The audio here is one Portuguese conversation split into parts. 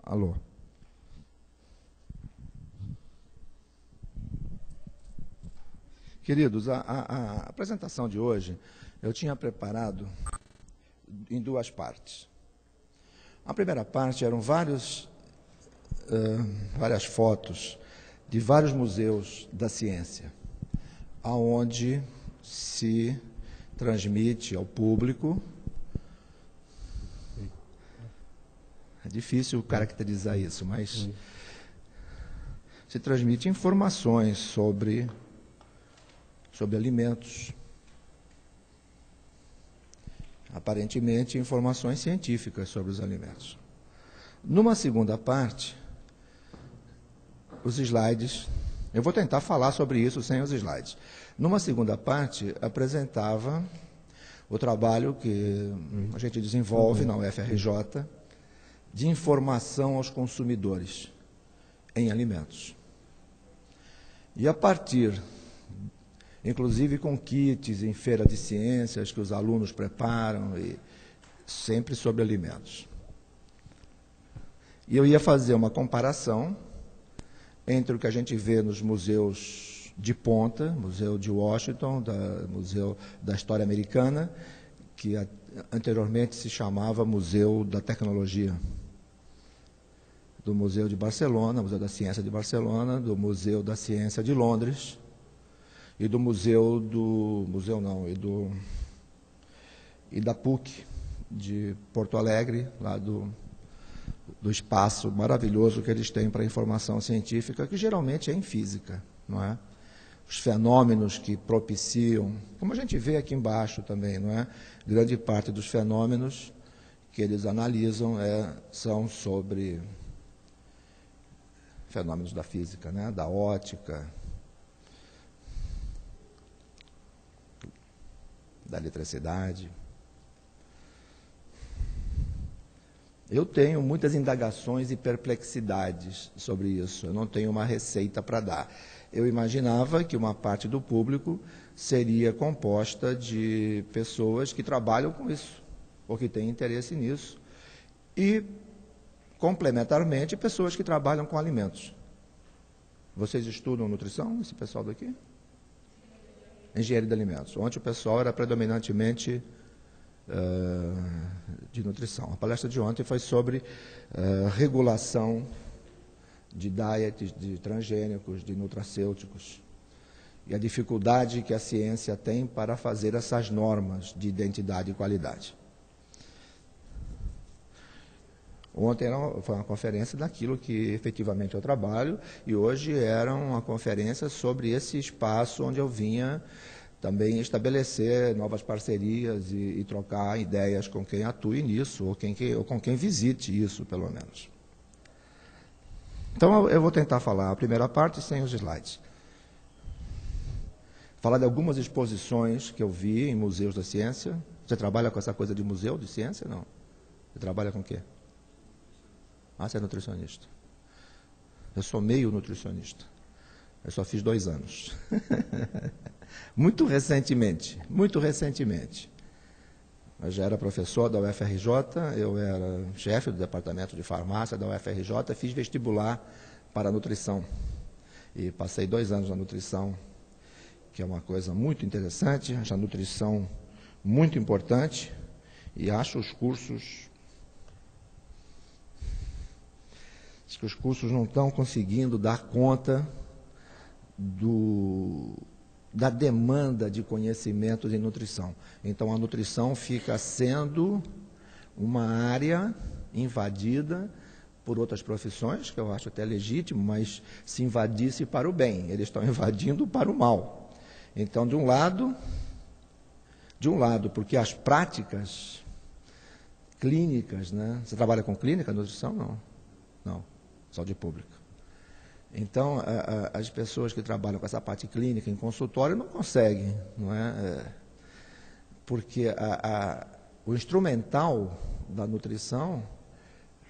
Alô. Queridos, a apresentação de hoje eu tinha preparado em duas partes. A primeira parte eram várias fotos de vários museus da ciência, aonde se transmite ao público. É difícil caracterizar isso, mas se transmite informações sobre alimentos. Aparentemente, informações científicas sobre os alimentos. Numa segunda parte, os slides, eu vou tentar falar sobre isso sem os slides. Numa segunda parte, apresentava o trabalho que a gente desenvolve na UFRJ de informação aos consumidores em alimentos. E a partir, inclusive com kits em feira de ciências que os alunos preparam, e sempre sobre alimentos. E eu ia fazer uma comparação entre o que a gente vê nos museus de ponta, Museu de Washington, Museu da História Americana, que anteriormente se chamava Museu da Tecnologia, do Museu de Barcelona, Museu da Ciência de Barcelona, do Museu da Ciência de Londres, e do e da PUC de Porto Alegre, lá do espaço maravilhoso que eles têm para informação científica, que geralmente é em física, não é? Os fenômenos que propiciam, como a gente vê aqui embaixo também, não é? Grande parte dos fenômenos que eles analisam são sobre fenômenos da física, né? Da ótica, da eletricidade. Eu tenho muitas indagações e perplexidades sobre isso. Eu não tenho uma receita para dar. Eu imaginava que uma parte do público seria composta de pessoas que trabalham com isso, ou que têm interesse nisso, e, complementarmente, pessoas que trabalham com alimentos. Vocês estudam nutrição, esse pessoal daqui? Engenharia de alimentos. Ontem o pessoal era predominantemente de nutrição. A palestra de ontem foi sobre regulação de diet, de transgênicos, de nutracêuticos, e a dificuldade que a ciência tem para fazer essas normas de identidade e qualidade. Ontem foi uma conferência daquilo que efetivamente eu trabalho, e hoje era uma conferência sobre esse espaço onde eu vinha também estabelecer novas parcerias e trocar ideias com quem atue nisso, ou com quem visite isso, pelo menos. Então, eu vou tentar falar a primeira parte sem os slides. Falar de algumas exposições que eu vi em museus da ciência. Você trabalha com essa coisa de museu de ciência? Não. Você trabalha com o quê? Ah, você é nutricionista. Eu sou meio nutricionista. Eu só fiz 2 anos. Muito recentemente. Eu já era professor da UFRJ, eu era chefe do departamento de farmácia da UFRJ, fiz vestibular para nutrição. E passei 2 anos na nutrição, que é uma coisa muito interessante, acho a nutrição muito importante, e acho os cursos... Acho que os cursos não estão conseguindo dar conta da demanda de conhecimentos em nutrição. Então, a nutrição fica sendo uma área invadida por outras profissões, que eu acho até legítimo, mas se invadisse para o bem, eles estão invadindo para o mal. Então, de um lado, porque as práticas clínicas, né? Você trabalha com clínica, nutrição? Não, saúde pública. Então, as pessoas que trabalham com essa parte clínica em consultório não conseguem, não é? Porque o instrumental da nutrição,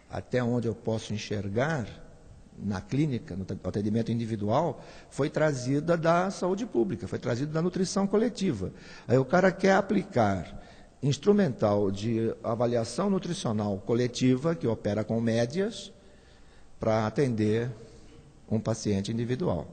até onde eu posso enxergar, na clínica, no atendimento individual, foi trazida da saúde pública, foi trazida da nutrição coletiva. Aí o cara quer aplicar instrumental de avaliação nutricional coletiva, que opera com médias, para atender um paciente individual.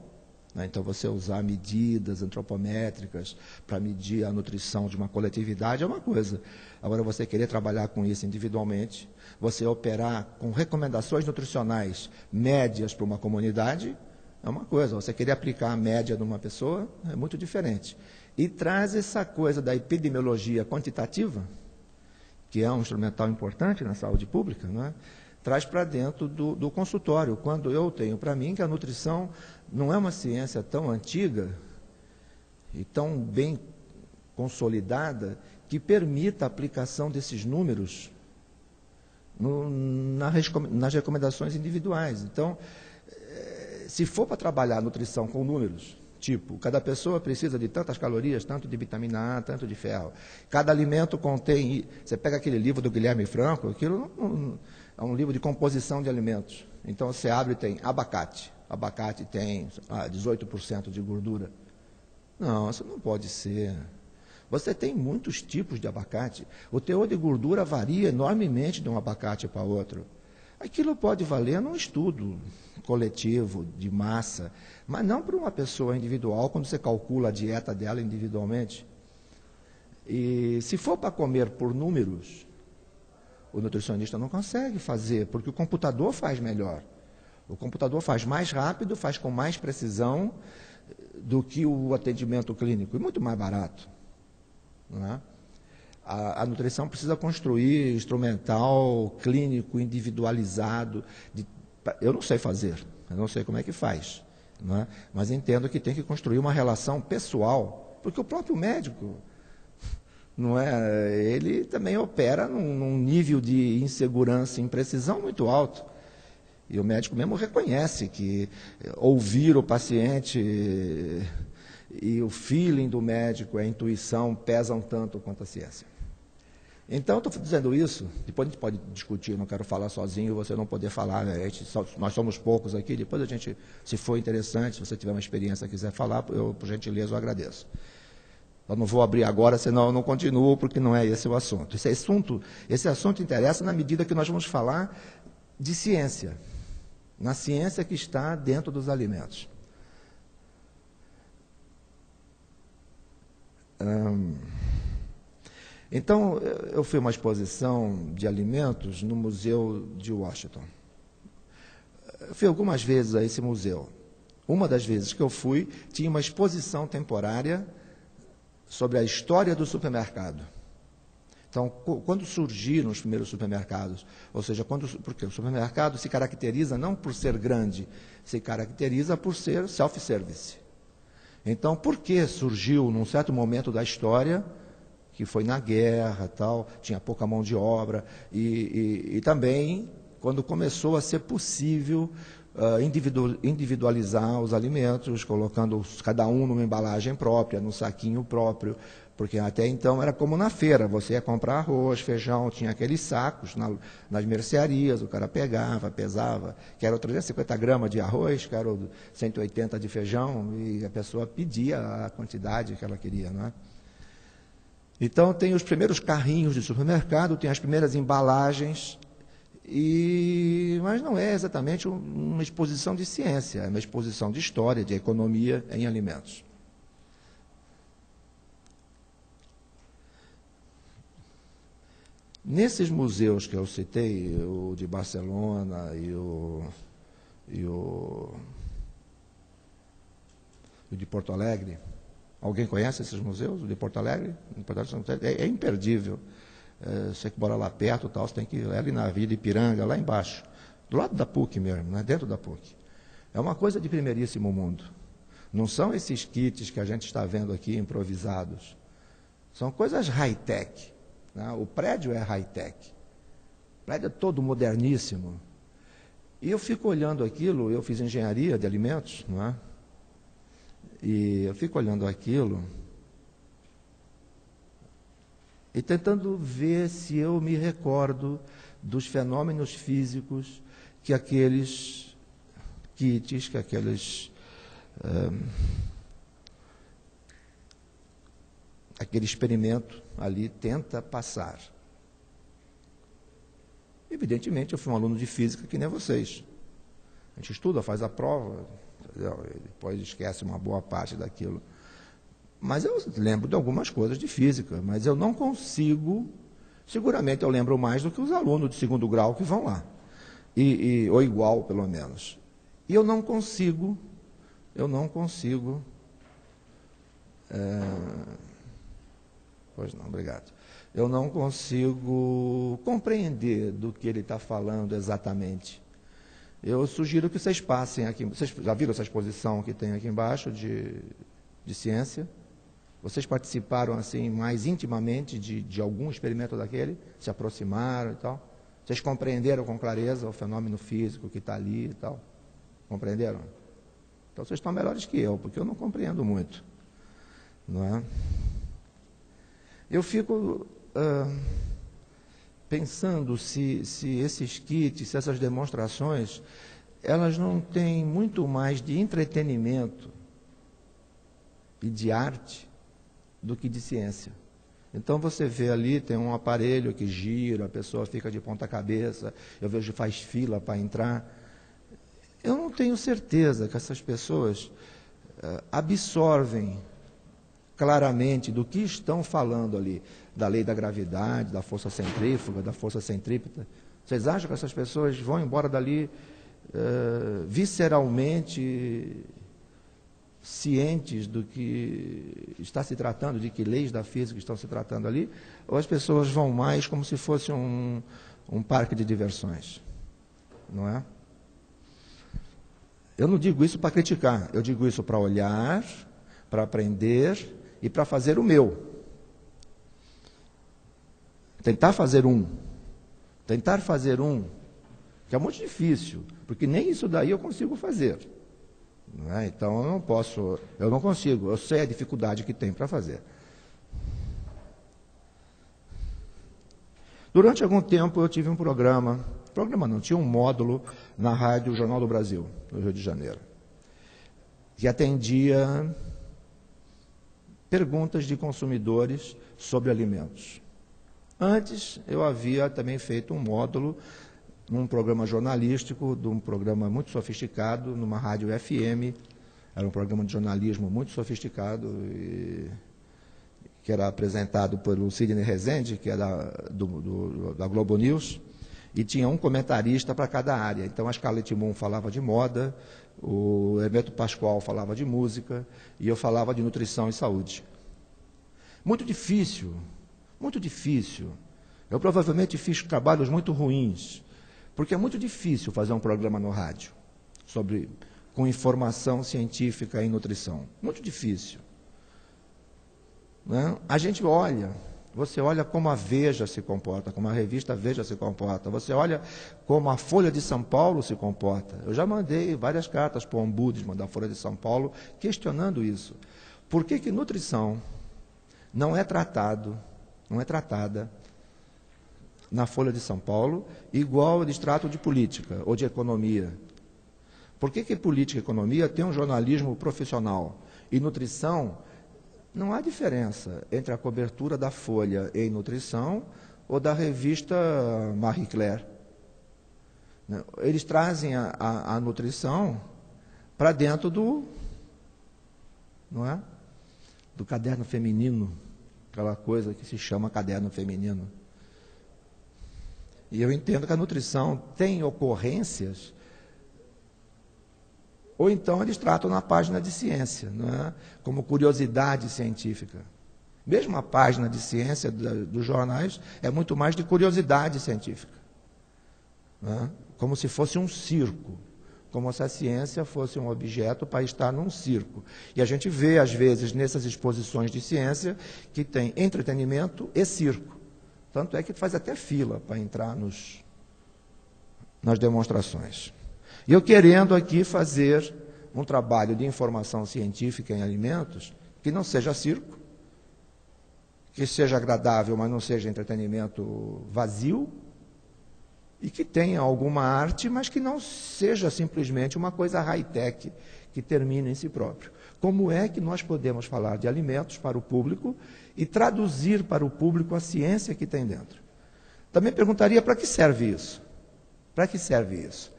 Então, você usar medidas antropométricas para medir a nutrição de uma coletividade é uma coisa. Agora, você querer trabalhar com isso individualmente, você operar com recomendações nutricionais médias para uma comunidade, é uma coisa. Você querer aplicar a média de uma pessoa é muito diferente. E traz essa coisa da epidemiologia quantitativa, que é um instrumental importante na saúde pública, não é? Traz para dentro do consultório, quando eu tenho para mim que a nutrição não é uma ciência tão antiga e tão bem consolidada que permita a aplicação desses números nas recomendações individuais. Então, se for para trabalhar a nutrição com números, tipo, cada pessoa precisa de tantas calorias, tanto de vitamina A, tanto de ferro, cada alimento contém... Você pega aquele livro do Guilherme Franco, aquilo é um livro de composição de alimentos. Então, você abre e tem abacate. Abacate tem 18% de gordura. Não, isso não pode ser. Você tem muitos tipos de abacate. O teor de gordura varia enormemente de um abacate para outro. Aquilo pode valer num estudo coletivo, de massa, mas não para uma pessoa individual, quando você calcula a dieta dela individualmente. E se for para comer por números, o nutricionista não consegue fazer, porque o computador faz melhor. O computador faz mais rápido, faz com mais precisão do que o atendimento clínico, e muito mais barato. Não é? A nutrição precisa construir instrumental clínico individualizado. Eu não sei fazer, eu não sei como é que faz, não é? Mas entendo que tem que construir uma relação pessoal, porque o próprio médico, não é, ele também opera num nível de insegurança e imprecisão muito alto. E o médico mesmo reconhece que ouvir o paciente e o feeling do médico, a intuição, pesam tanto quanto a ciência. Então, estou dizendo isso, depois a gente pode discutir, não quero falar sozinho, você não poder falar, né? Nós somos poucos aqui, depois a gente, se for interessante, se você tiver uma experiência e quiser falar, eu, por gentileza, eu agradeço. Eu não vou abrir agora, senão eu não continuo, porque não é esse o assunto. Esse assunto interessa na medida que nós vamos falar de ciência, na ciência que está dentro dos alimentos. Então, eu fui a uma exposição de alimentos no Museu de Washington. Eu fui algumas vezes a esse museu. Uma das vezes que eu fui, tinha uma exposição temporária sobre a história do supermercado. Então, quando surgiram os primeiros supermercados, ou seja, porque o supermercado se caracteriza não por ser grande, se caracteriza por ser self-service. Então, por que surgiu, num certo momento da história, que foi na guerra, tal, tinha pouca mão de obra, e também quando começou a ser possível individualizar os alimentos, colocando cada um numa embalagem própria, num saquinho próprio, porque até então era como na feira, você ia comprar arroz, feijão, tinha aqueles sacos nas mercearias, o cara pegava, pesava, quero 350 gramas de arroz, quero 180 de feijão, e a pessoa pedia a quantidade que ela queria, não é? Então, tem os primeiros carrinhos de supermercado, tem as primeiras embalagens, mas não é exatamente uma exposição de ciência, é uma exposição de história, de economia em alimentos. Nesses museus que eu citei, o de Barcelona e o de Porto Alegre, alguém conhece esses museus, o de Porto Alegre? É imperdível. Você que mora lá perto, tal, você tem que ir ali na Vila Ipiranga, lá embaixo, do lado da PUC mesmo, né? Dentro da PUC. É uma coisa de primeiríssimo mundo. Não são esses kits que a gente está vendo aqui improvisados. São coisas high-tech. Né? O prédio é high-tech. O prédio é todo moderníssimo. E eu fico olhando aquilo, eu fiz engenharia de alimentos, não é? E eu fico olhando aquilo e tentando ver se eu me recordo dos fenômenos físicos que aqueles kits, que aquele experimento ali tenta passar. Evidentemente, eu fui um aluno de física que nem vocês. A gente estuda, faz a prova, entendeu? E depois esquece uma boa parte daquilo. Mas eu lembro de algumas coisas de física, mas eu não consigo, seguramente eu lembro mais do que os alunos de segundo grau que vão lá, ou igual, pelo menos. E eu não consigo, pois não, obrigado. Eu não consigo compreender do que ele está falando exatamente. Eu sugiro que vocês passem aqui. Vocês já viram essa exposição que tem aqui embaixo de ciência? Vocês participaram assim mais intimamente de algum experimento daquele? Se aproximaram e tal? Vocês compreenderam com clareza o fenômeno físico que está ali e tal? Compreenderam? Então vocês estão melhores que eu, porque eu não compreendo muito. Não é? Eu fico pensando se esses kits, se essas demonstrações, elas não têm muito mais de entretenimento e de arte do que de ciência. Então você vê ali, tem um aparelho que gira, a pessoa fica de ponta cabeça, eu vejo que faz fila para entrar. Eu não tenho certeza que essas pessoas absorvem claramente do que estão falando ali, da lei da gravidade, da força centrífuga, da força centrípeta. Vocês acham que essas pessoas vão embora dali visceralmente cientes do que está se tratando, de que leis da física estão se tratando ali, ou as pessoas vão mais como se fosse um parque de diversões? Não é? Eu não digo isso para criticar, eu digo isso para olhar, para aprender e para fazer o meu. Tentar fazer um, que é muito difícil, porque nem isso daí eu consigo fazer. Não é? Então eu não consigo, eu sei a dificuldade que tem para fazer. Durante algum tempo eu tive um tinha um módulo na Rádio Jornal do Brasil, no Rio de Janeiro, que atendia perguntas de consumidores sobre alimentos. Antes, eu havia também feito um módulo num programa jornalístico, de um programa muito sofisticado, numa rádio FM, era um programa de jornalismo muito sofisticado, que era apresentado pelo Sidney Rezende, que é da Globo News, e tinha um comentarista para cada área. Então, a Scarlett Moon falava de moda, o Hermeto Pascoal falava de música, e eu falava de nutrição e saúde. Muito difícil, muito difícil. Eu provavelmente fiz trabalhos muito ruins, porque é muito difícil fazer um programa no rádio com informação científica em nutrição. Muito difícil. Né? A gente você olha como a Veja se comporta, como a revista Veja se comporta, você olha como a Folha de São Paulo se comporta. Eu já mandei várias cartas para o Ombudsman da Folha de São Paulo questionando isso. Por que nutrição não é tratada na Folha de São Paulo igual eles tratam de política ou de economia? Por que política e economia tem um jornalismo profissional e nutrição? Não há diferença entre a cobertura da Folha em nutrição ou da revista Marie Claire. Eles trazem a nutrição para dentro do caderno feminino, aquela coisa que se chama caderno feminino. E eu entendo que a nutrição tem ocorrências, ou então eles tratam na página de ciência, como curiosidade científica. Mesmo a página de ciência dos jornais é muito mais de curiosidade científica. Como se fosse um circo, como se a ciência fosse um objeto para estar num circo. E a gente vê, às vezes, nessas exposições de ciência, que tem entretenimento e circo. Tanto é que faz até fila para entrar nas demonstrações. E eu querendo aqui fazer um trabalho de informação científica em alimentos que não seja circo, que seja agradável, mas não seja entretenimento vazio, e que tenha alguma arte, mas que não seja simplesmente uma coisa high-tech que termine em si próprio. Como é que nós podemos falar de alimentos para o público e traduzir para o público a ciência que tem dentro? Também perguntaria para que serve isso? Para que serve isso?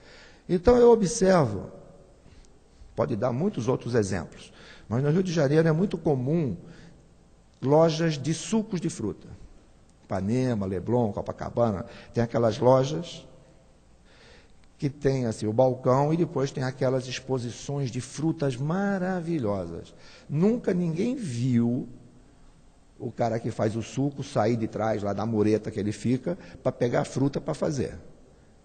Então eu observo, pode dar muitos outros exemplos, mas no Rio de Janeiro é muito comum lojas de sucos de fruta. Ipanema, Leblon, Copacabana, tem aquelas lojas que tem assim, o balcão e depois tem aquelas exposições de frutas maravilhosas. Nunca ninguém viu o cara que faz o suco sair de trás lá da mureta que ele fica para pegar a fruta para fazer.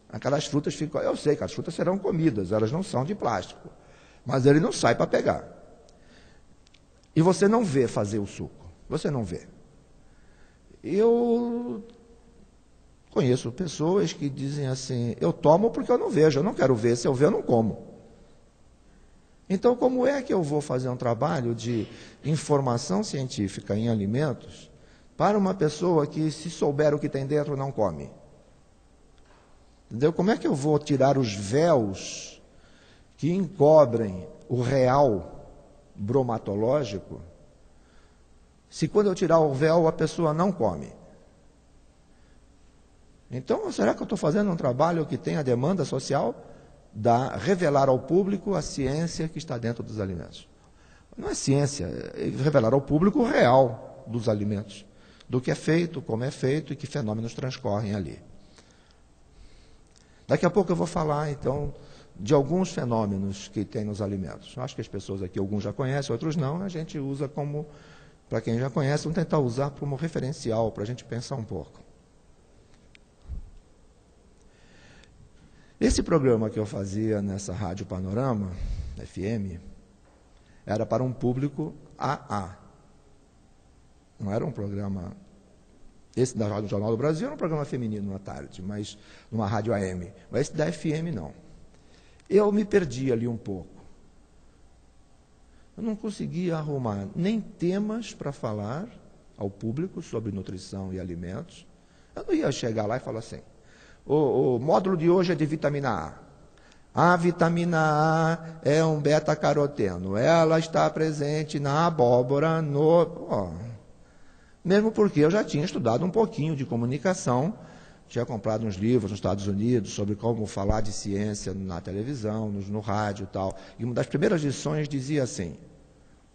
Aquelas frutas ficam... Eu sei que as frutas serão comidas, elas não são de plástico, mas ele não sai para pegar. E você não vê fazer o suco, você não vê. Eu conheço pessoas que dizem assim, eu tomo porque eu não vejo, eu não quero ver, se eu ver eu não como. Então, como é que eu vou fazer um trabalho de informação científica em alimentos para uma pessoa que, se souber o que tem dentro, não come? Entendeu? Como é que eu vou tirar os véus que encobrem o real bromatológico, se quando eu tirar o véu a pessoa não come? Então, será que eu estou fazendo um trabalho que tem a demanda social da revelar ao público a ciência que está dentro dos alimentos? Não é ciência, é revelar ao público o real dos alimentos, do que é feito, como é feito e que fenômenos transcorrem ali. Daqui a pouco eu vou falar, então, de alguns fenômenos que tem nos alimentos. Acho que as pessoas aqui, alguns já conhecem, outros não, a gente usa como, para quem já conhece, vamos tentar usar como referencial, para a gente pensar um pouco. Esse programa que eu fazia nessa Rádio Panorama, FM, era para um público AA. Não era um programa... Esse da Rádio Jornal do Brasil era um programa feminino à tarde, mas numa rádio AM. Mas esse da FM, não. Eu me perdi ali um pouco. Eu não conseguia arrumar nem temas para falar ao público sobre nutrição e alimentos. Eu não ia chegar lá e falar assim, o módulo de hoje é de vitamina A. A vitamina A é um beta-caroteno. Ela está presente na abóbora, mesmo porque eu já tinha estudado um pouquinho de comunicação, tinha comprado uns livros nos Estados Unidos sobre como falar de ciência na televisão, no rádio e tal. E uma das primeiras lições dizia assim,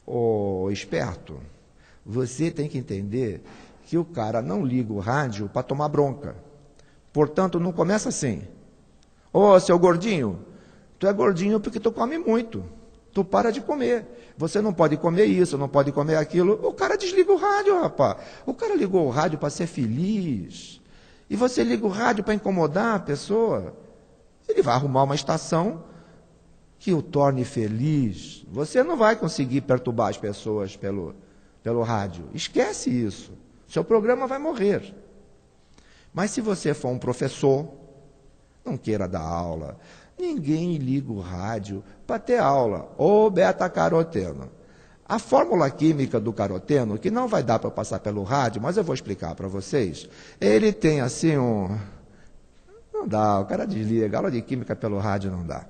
ô esperto, você tem que entender que o cara não liga o rádio para tomar bronca. Portanto, não começa assim. Ô, seu gordinho, tu é gordinho porque tu come muito. Tu para de comer. Você não pode comer isso, não pode comer aquilo. O cara desliga o rádio, rapaz. O cara ligou o rádio para ser feliz. E você liga o rádio para incomodar a pessoa. Ele vai arrumar uma estação que o torne feliz. Você não vai conseguir perturbar as pessoas pelo rádio. Esquece isso. Seu programa vai morrer. Mas se você for um professor, não queira dar aula, ninguém liga o rádio para ter aula. Ou beta-caroteno. A fórmula química do caroteno, que não vai dar para passar pelo rádio, mas eu vou explicar para vocês, ele tem assim um... Não dá, o cara desliga, aula de química pelo rádio não dá.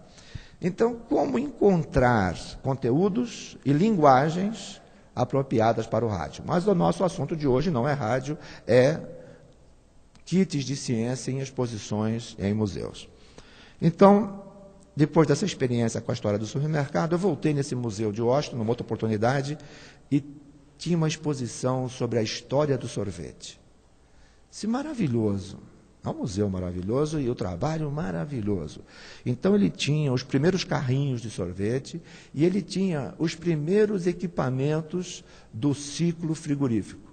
Então, como encontrar conteúdos e linguagens apropriadas para o rádio? Mas o nosso assunto de hoje não é rádio, é kits de ciência em exposições em museus. Então, depois dessa experiência com a história do supermercado, eu voltei nesse museu de Washington, numa outra oportunidade, e tinha uma exposição sobre a história do sorvete. Isso é maravilhoso. É um museu maravilhoso e o trabalho maravilhoso. Então, ele tinha os primeiros carrinhos de sorvete e ele tinha os primeiros equipamentos do ciclo frigorífico.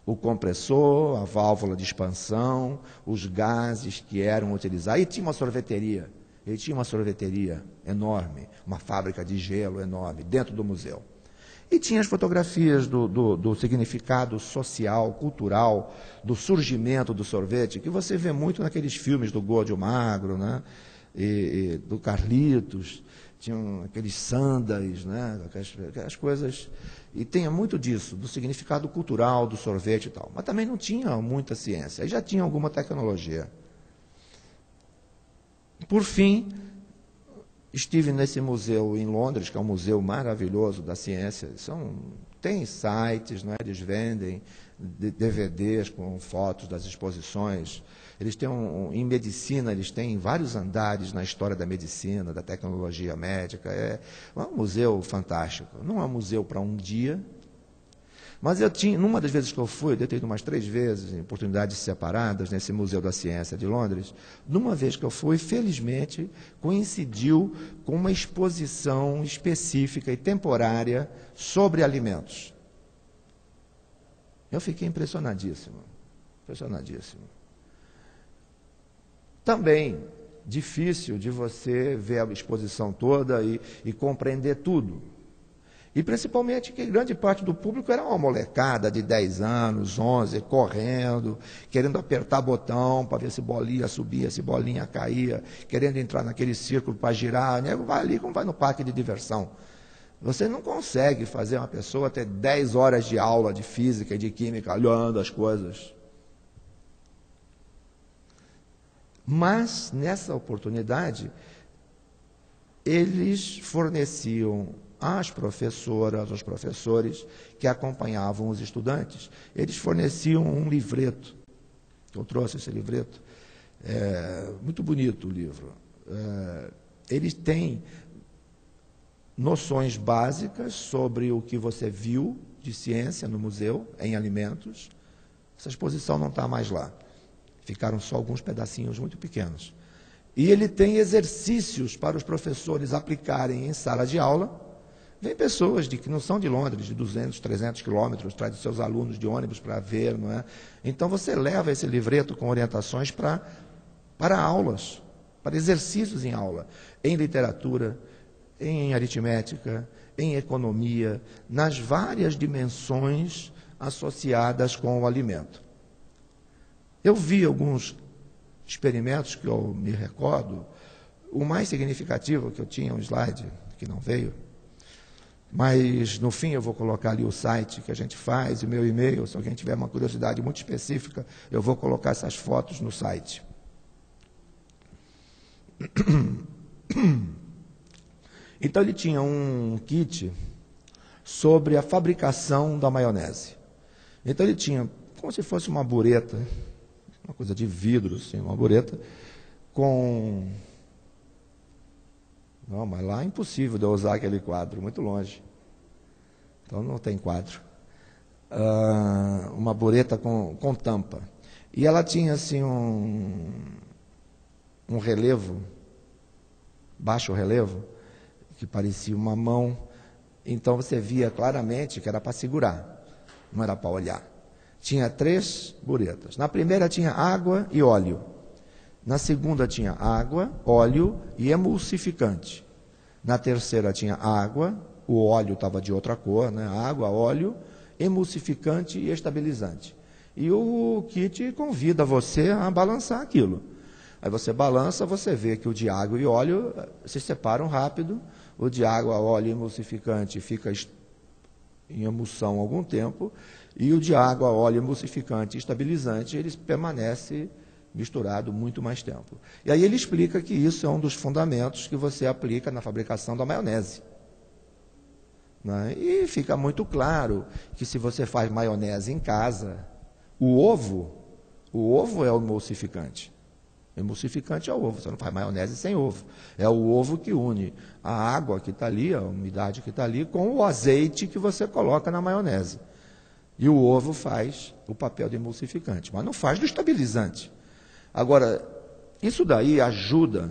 O compressor, a válvula de expansão, os gases que eram utilizados. E tinha uma sorveteria. Ele tinha uma sorveteria enorme, uma fábrica de gelo enorme, dentro do museu. E tinha as fotografias do significado social, cultural, do surgimento do sorvete, que você vê muito naqueles filmes do Gordo Magro, né? E do Carlitos, tinham aqueles sandas, né? Aquelas coisas... E tinha muito disso, do significado cultural do sorvete e tal. Mas também não tinha muita ciência, aí já tinha alguma tecnologia. Por fim, estive nesse museu em Londres, que é um museu maravilhoso da ciência. Tem sites, não é? Eles vendem DVDs com fotos das exposições. Eles têm em medicina, eles têm vários andares na história da medicina, da tecnologia médica. É um museu fantástico. Não é um museu para um dia, mas eu tinha, numa das vezes que eu fui, eu tenho ido umas 3 vezes, em oportunidades separadas, nesse Museu da Ciência de Londres, numa vez que eu fui, felizmente, coincidiu com uma exposição específica e temporária sobre alimentos. Eu fiquei impressionadíssimo, impressionadíssimo. Também difícil de você ver a exposição toda e compreender tudo. E principalmente que grande parte do público era uma molecada de 10 anos, 11, correndo, querendo apertar botão para ver se bolinha subia, se bolinha caía, querendo entrar naquele círculo para girar. Né? Vai ali como vai no parque de diversão. Você não consegue fazer uma pessoa ter 10 horas de aula de física e de química olhando as coisas. Mas, nessa oportunidade, eles forneciam às professoras, aos professores que acompanhavam os estudantes, eles forneciam um livreto. Eu trouxe esse livreto. Muito bonito o livro. Eles têm noções básicas sobre o que você viu de ciência no museu, em alimentos. Essa exposição não está mais lá. Ficaram só alguns pedacinhos muito pequenos. E ele tem exercícios para os professores aplicarem em sala de aula. Vem pessoas que não são de Londres, de 200, 300 quilômetros, traz seus alunos de ônibus para ver, não é? Então você leva esse livreto com orientações para aulas, para exercícios em aula, em literatura, em aritmética, em economia, nas várias dimensões associadas com o alimento. Eu vi alguns experimentos que eu me recordo. O mais significativo, que eu tinha um slide que não veio, mas no fim eu vou colocar ali o site que a gente faz, o meu e-mail, se alguém tiver uma curiosidade muito específica, eu vou colocar essas fotos no site. Então ele tinha um kit sobre a fabricação da maionese. Então ele tinha como se fosse uma bureta, uma coisa de vidro, assim, uma bureta, com... Não, mas lá é impossível de eu usar aquele quadro, muito longe. Então não tem quadro. Uma bureta com tampa. E ela tinha, assim, um relevo, baixo relevo, que parecia uma mão. Então você via claramente que era para segurar, não era para olhar. Tinha 3 buretas. Na primeira tinha água e óleo. Na segunda tinha água, óleo e emulsificante. Na terceira tinha água, o óleo estava de outra cor, né? Água, óleo, emulsificante e estabilizante. E o kit convida você a balançar aquilo. Aí você balança, você vê que o de água e óleo se separam rápido, o de água, óleo e emulsificante fica em emulsão algum tempo, e o de água, óleo, emulsificante e estabilizante, eles permanecem misturado muito mais tempo. E aí ele explica que isso é um dos fundamentos que você aplica na fabricação da maionese. Né? E fica muito claro que se você faz maionese em casa, o ovo é o emulsificante. O emulsificante é o ovo, você não faz maionese sem ovo. É o ovo que une a água que está ali, a umidade que está ali, com o azeite que você coloca na maionese. E o ovo faz o papel de emulsificante, mas não faz do estabilizante. Agora, isso daí ajuda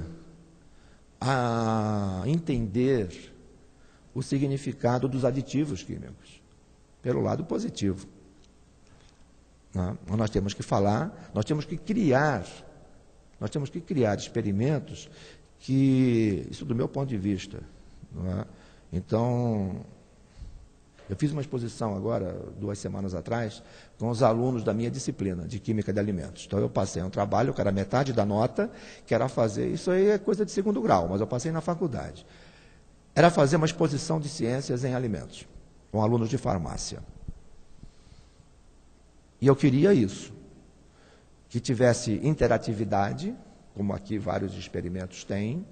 a entender o significado dos aditivos químicos, pelo lado positivo. Né? Nós temos que falar, nós temos que criar experimentos que, isso do meu ponto de vista, não é? Então, eu fiz uma exposição agora, 2 semanas atrás, com os alunos da minha disciplina de Química de Alimentos. Então eu passei um trabalho, que era metade da nota, que era fazer, isso aí é coisa de 2º grau, mas eu passei na faculdade. Era fazer uma exposição de ciências em alimentos, com alunos de farmácia. E eu queria isso, que tivesse interatividade, como aqui vários experimentos têm,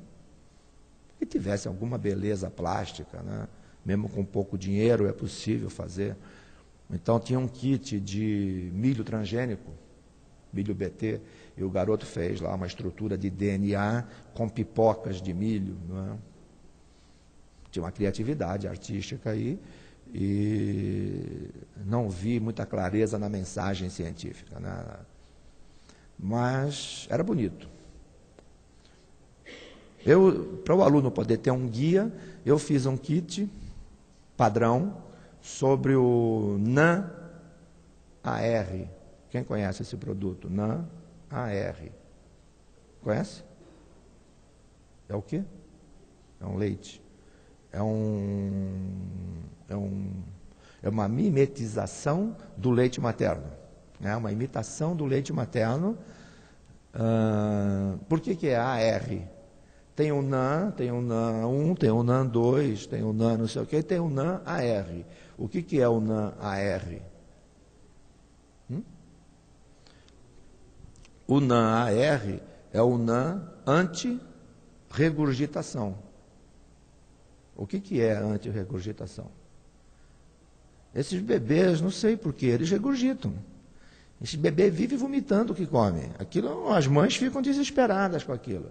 que tivesse alguma beleza plástica, né? Mesmo com pouco dinheiro é possível fazer. Então tinha um kit de milho transgênico, milho BT, e o garoto fez lá uma estrutura de DNA com pipocas de milho. Não é? Tinha uma criatividade artística aí, e não vi muita clareza na mensagem científica, né? Mas era bonito. Para o aluno poder ter um guia, eu fiz um kit padrão sobre o NAN-AR. Quem conhece esse produto? NAN-AR. Conhece? É o quê? É um leite. É uma mimetização do leite materno. É uma imitação do leite materno. Por que é AR? Tem o NAN, tem o NAN 1, tem o NAN 2, tem o NAN não sei o quê, tem o NAN AR. O que é o NAN AR? O NAN AR é o NAN anti-regurgitação. O que é anti-regurgitação? Esses bebês, não sei porquê, eles regurgitam. Esse bebê vive vomitando o que come. Aquilo, as mães ficam desesperadas com aquilo.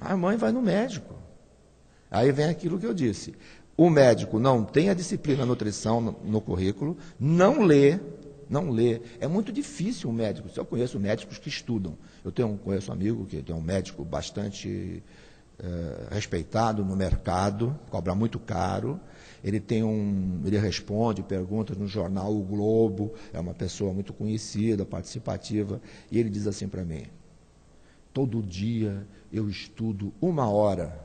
A mãe vai no médico. Aí vem aquilo que eu disse. O médico não tem a disciplina nutrição no currículo, não lê. É muito difícil o médico. Eu conheço médicos que estudam. Conheço um amigo que tem um médico bastante respeitado no mercado, cobra muito caro. Ele responde perguntas no jornal O Globo, é uma pessoa muito conhecida, participativa, e ele diz assim para mim: todo dia eu estudo 1 hora.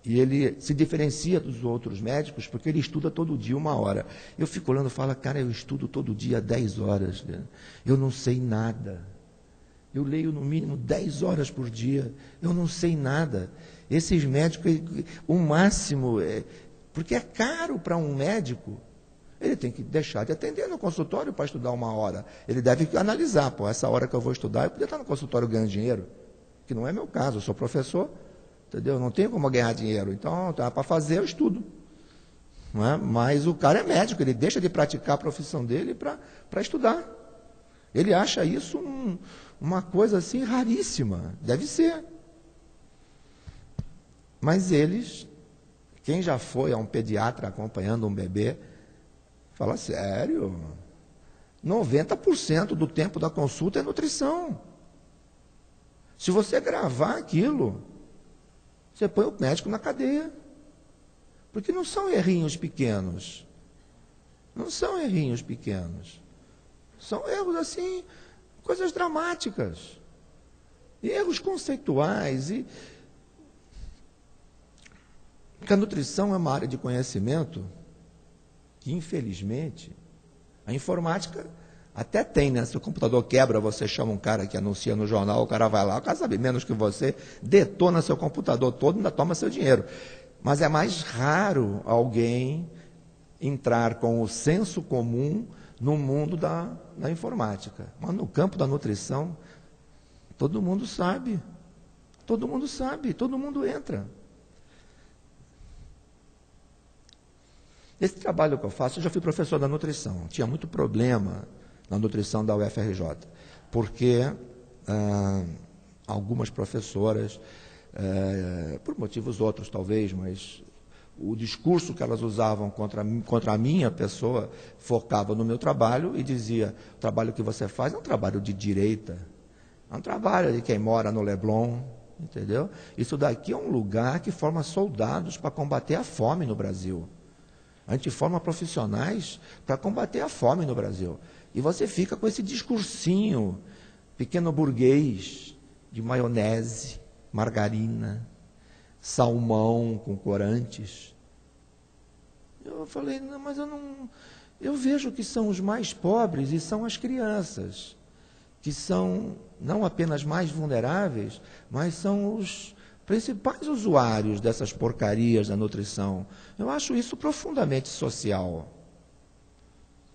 E ele se diferencia dos outros médicos porque ele estuda todo dia 1 hora. Eu fico olhando e falo, cara, eu estudo todo dia 10 horas. Né? Eu não sei nada. Eu leio no mínimo 10 horas por dia. Eu não sei nada. Esses médicos, o máximo, porque é caro para um médico, ele tem que deixar de atender no consultório para estudar 1 hora. Ele deve analisar, essa hora que eu vou estudar, eu podia estar no consultório ganhando dinheiro, que não é meu caso, eu sou professor, entendeu? Não tenho como ganhar dinheiro, então para fazer eu estudo. Não é? Mas o cara é médico, ele deixa de praticar a profissão dele para estudar. Ele acha isso uma coisa assim raríssima, deve ser. Mas quem já foi a um pediatra acompanhando um bebê, fala sério, 90% do tempo da consulta é nutrição. Se você gravar aquilo, você põe o médico na cadeia. Porque não são errinhos pequenos. Não são errinhos pequenos. São erros assim, coisas dramáticas. E erros conceituais. Porque a nutrição é uma área de conhecimento que, infelizmente, a informática até tem, né? Se o computador quebra, você chama um cara que anuncia no jornal, o cara vai lá, o cara sabe menos que você, detona seu computador todo e ainda toma seu dinheiro. Mas é mais raro alguém entrar com o senso comum no mundo da informática. Mas no campo da nutrição, todo mundo sabe. Todo mundo sabe, todo mundo entra. Esse trabalho que eu faço, eu já fui professor da nutrição. Tinha muito problema na nutrição da UFRJ, porque algumas professoras, por motivos outros talvez, mas o discurso que elas usavam contra a minha pessoa focava no meu trabalho e dizia: o trabalho que você faz é um trabalho de direita, é um trabalho de quem mora no Leblon, entendeu? Isso daqui é um lugar que forma soldados para combater a fome no Brasil. A gente forma profissionais para combater a fome no Brasil. E você fica com esse discursinho pequeno burguês de maionese, margarina, salmão com corantes. Eu falei, não, mas eu vejo que são os mais pobres e são as crianças, que são não apenas mais vulneráveis, mas são os principais usuários dessas porcarias da nutrição. Eu acho isso profundamente social.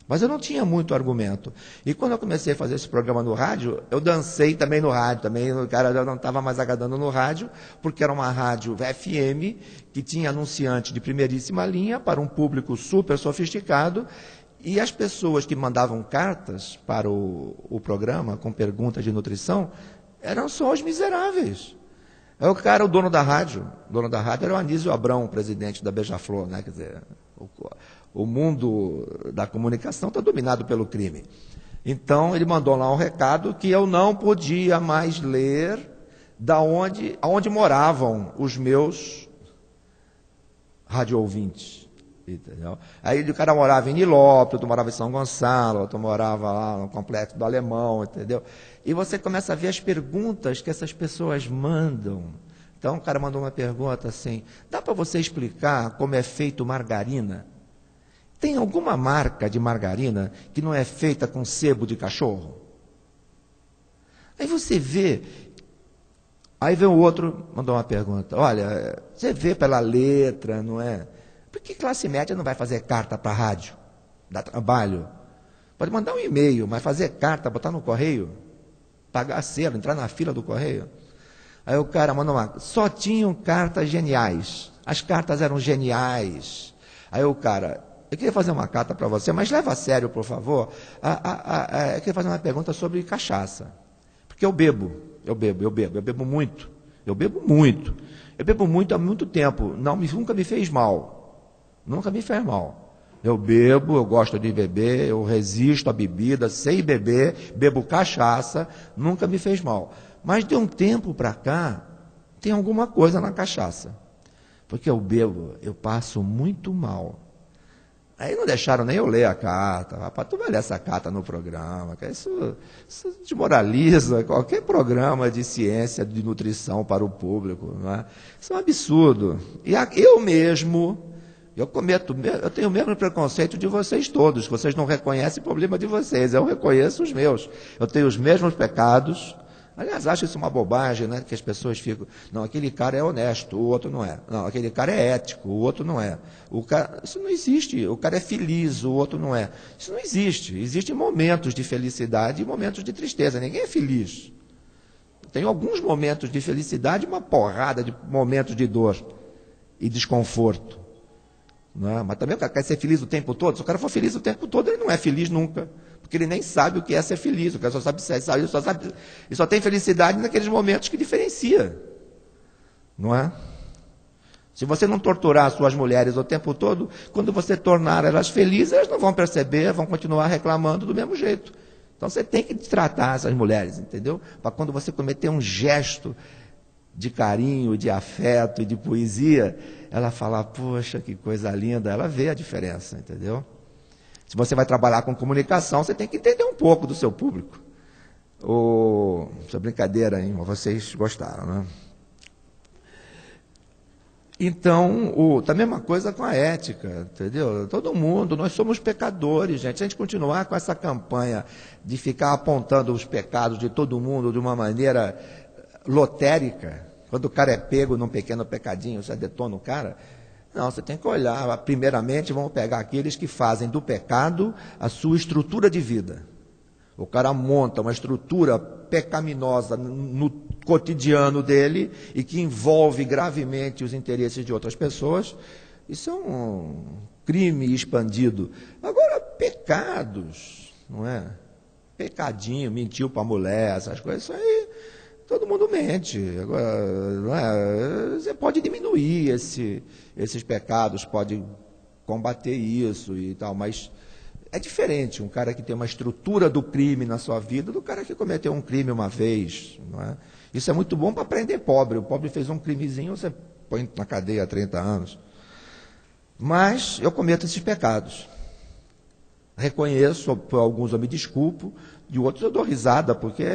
Mas eu não tinha muito argumento. E quando eu comecei a fazer esse programa no rádio, eu dancei também no rádio. Também o cara já não estava mais agradando no rádio, porque era uma rádio FM que tinha anunciante de primeiríssima linha para um público super sofisticado. E as pessoas que mandavam cartas para o programa com perguntas de nutrição eram só os miseráveis. É o cara, o dono da rádio. O dono da rádio era o Anísio Abrão, presidente da Beija-Flor, né? Quer dizer, o mundo da comunicação está dominado pelo crime. Então, ele mandou lá um recado que eu não podia mais ler aonde moravam os meus radio-ouvintes. Entendeu? Aí o cara morava em Nilópolis, outro morava em São Gonçalo, outro morava lá no Complexo do Alemão, entendeu? E você começa a ver as perguntas que essas pessoas mandam. Então, o cara mandou uma pergunta assim: dá para você explicar como é feito margarina? Tem alguma marca de margarina que não é feita com sebo de cachorro? Aí você vê. Aí vem o outro, mandou uma pergunta: olha, você vê pela letra, não é? Por que classe média não vai fazer carta para a rádio? Dá trabalho. Pode mandar um e-mail, mas fazer carta, botar no correio, pagar selo, entrar na fila do correio. Aí o cara mandou uma. Só tinham cartas geniais. As cartas eram geniais. Aí o cara: eu queria fazer uma carta para você, mas leva a sério, por favor. Eu queria fazer uma pergunta sobre cachaça. Porque eu bebo muito. Eu bebo muito há muito tempo. Nunca me fez mal. Nunca me fez mal. Eu bebo, eu gosto de beber, eu resisto à bebida, sei beber, bebo cachaça, nunca me fez mal. Mas de um tempo para cá, tem alguma coisa na cachaça. Porque eu bebo, eu passo muito mal. Aí não deixaram nem eu ler a carta. Rapaz, tu vai ler essa carta no programa. Isso desmoraliza qualquer programa de ciência, de nutrição para o público. Não é? Isso é um absurdo. E eu mesmo, eu tenho o mesmo preconceito de vocês todos. Vocês não reconhecem o problema de vocês. Eu reconheço os meus. Eu tenho os mesmos pecados. Aliás, acho isso uma bobagem, né? Que as pessoas ficam, não, aquele cara é honesto, o outro não é. Não, aquele cara é ético, o outro não é. Isso não existe. O cara é feliz, o outro não é. Isso não existe. Existem momentos de felicidade e momentos de tristeza. Ninguém é feliz. Tem alguns momentos de felicidade e uma porrada de momentos de dor e desconforto. Não é? Mas também o cara quer ser feliz o tempo todo. Se o cara for feliz o tempo todo, ele não é feliz nunca. Porque ele nem sabe o que é ser feliz. O cara só tem felicidade naqueles momentos que diferencia. Não é? Se você não torturar as suas mulheres o tempo todo, quando você tornar elas felizes, elas não vão perceber, vão continuar reclamando do mesmo jeito. Então você tem que tratar essas mulheres, entendeu? Para quando você cometer um gesto de carinho, de afeto e de poesia, ela falar, poxa, que coisa linda, ela vê a diferença, entendeu? Se você vai trabalhar com comunicação, você tem que entender um pouco do seu público. Essa brincadeira, hein? Vocês gostaram, né? Então, a mesma coisa com a ética, entendeu? Todo mundo, nós somos pecadores, gente. Se a gente continuar com essa campanha de ficar apontando os pecados de todo mundo de uma maneira lotérica, quando o cara é pego num pequeno pecadinho, você detona o cara. Não, você tem que olhar, primeiramente, vamos pegar aqueles que fazem do pecado a sua estrutura de vida. O cara monta uma estrutura pecaminosa no cotidiano dele e que envolve gravemente os interesses de outras pessoas. Isso é um crime expandido. Agora, pecados, não é? Pecadinho, mentiu para a mulher, essas coisas, isso aí, todo mundo mente. Agora, não é? Você pode diminuir esses pecados, pode combater isso e tal, mas é diferente um cara que tem uma estrutura do crime na sua vida do cara que cometeu um crime uma vez. Não é? Isso é muito bom para prender pobre. O pobre fez um crimezinho, você põe na cadeia há 30 anos. Mas eu cometo esses pecados. Reconheço, por alguns eu me desculpo, de outros eu dou risada, porque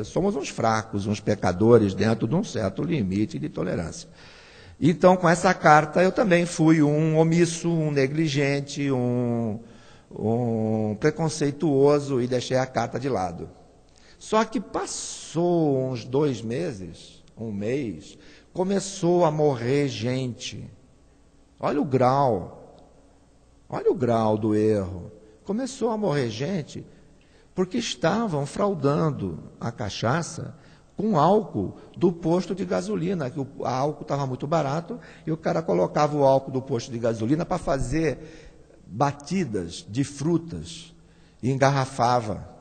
somos uns fracos, uns pecadores dentro de um certo limite de tolerância. Então, com essa carta, eu também fui um omisso, um negligente, um preconceituoso e deixei a carta de lado. Só que passou uns 2 meses, um mês, começou a morrer gente. Olha o grau Olha o grau do erro. Começou a morrer gente porque estavam fraudando a cachaça com álcool do posto de gasolina, que o álcool estava muito barato, e o cara colocava o álcool do posto de gasolina para fazer batidas de frutas e engarrafava.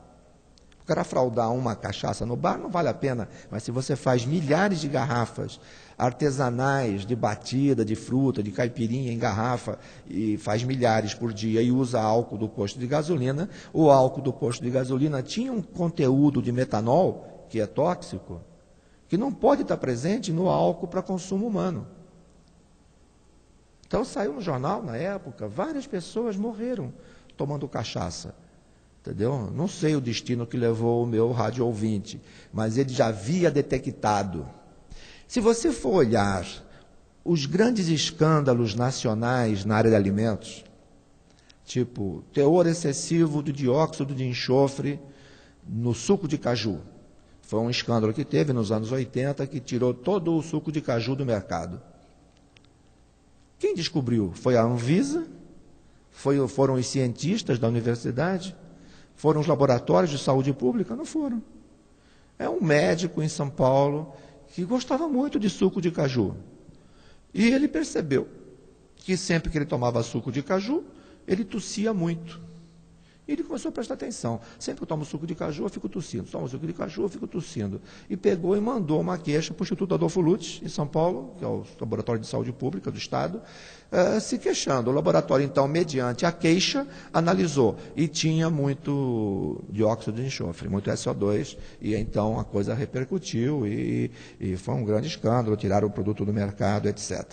O cara fraudar uma cachaça no bar não vale a pena, mas se você faz milhares de garrafas artesanais de batida, de fruta, de caipirinha em garrafa, e faz milhares por dia e usa álcool do posto de gasolina, o álcool do posto de gasolina tinha um conteúdo de metanol, que é tóxico, que não pode estar presente no álcool para consumo humano. Então saiu no jornal, na época, várias pessoas morreram tomando cachaça. Entendeu? Não sei o destino que levou o meu rádio ouvinte, mas ele já havia detectado. Se você for olhar os grandes escândalos nacionais na área de alimentos, tipo teor excessivo de dióxido de enxofre no suco de caju, foi um escândalo que teve nos anos 80 que tirou todo o suco de caju do mercado. Quem descobriu? Foi a Anvisa? Foram os cientistas da universidade? Foram os laboratórios de saúde pública? Não foram. É um médico em São Paulo que gostava muito de suco de caju. E ele percebeu que sempre que ele tomava suco de caju, ele tossia muito. E ele começou a prestar atenção. Sempre que eu tomo suco de caju, eu fico tossindo. Tomo suco de caju, eu fico tossindo. E pegou e mandou uma queixa para o Instituto Adolfo Lutz, em São Paulo, que é o Laboratório de Saúde Pública do Estado, se queixando. O laboratório, então, mediante a queixa, analisou. E tinha muito dióxido de enxofre, muito SO2. E então a coisa repercutiu e foi um grande escândalo. Tiraram o produto do mercado, etc.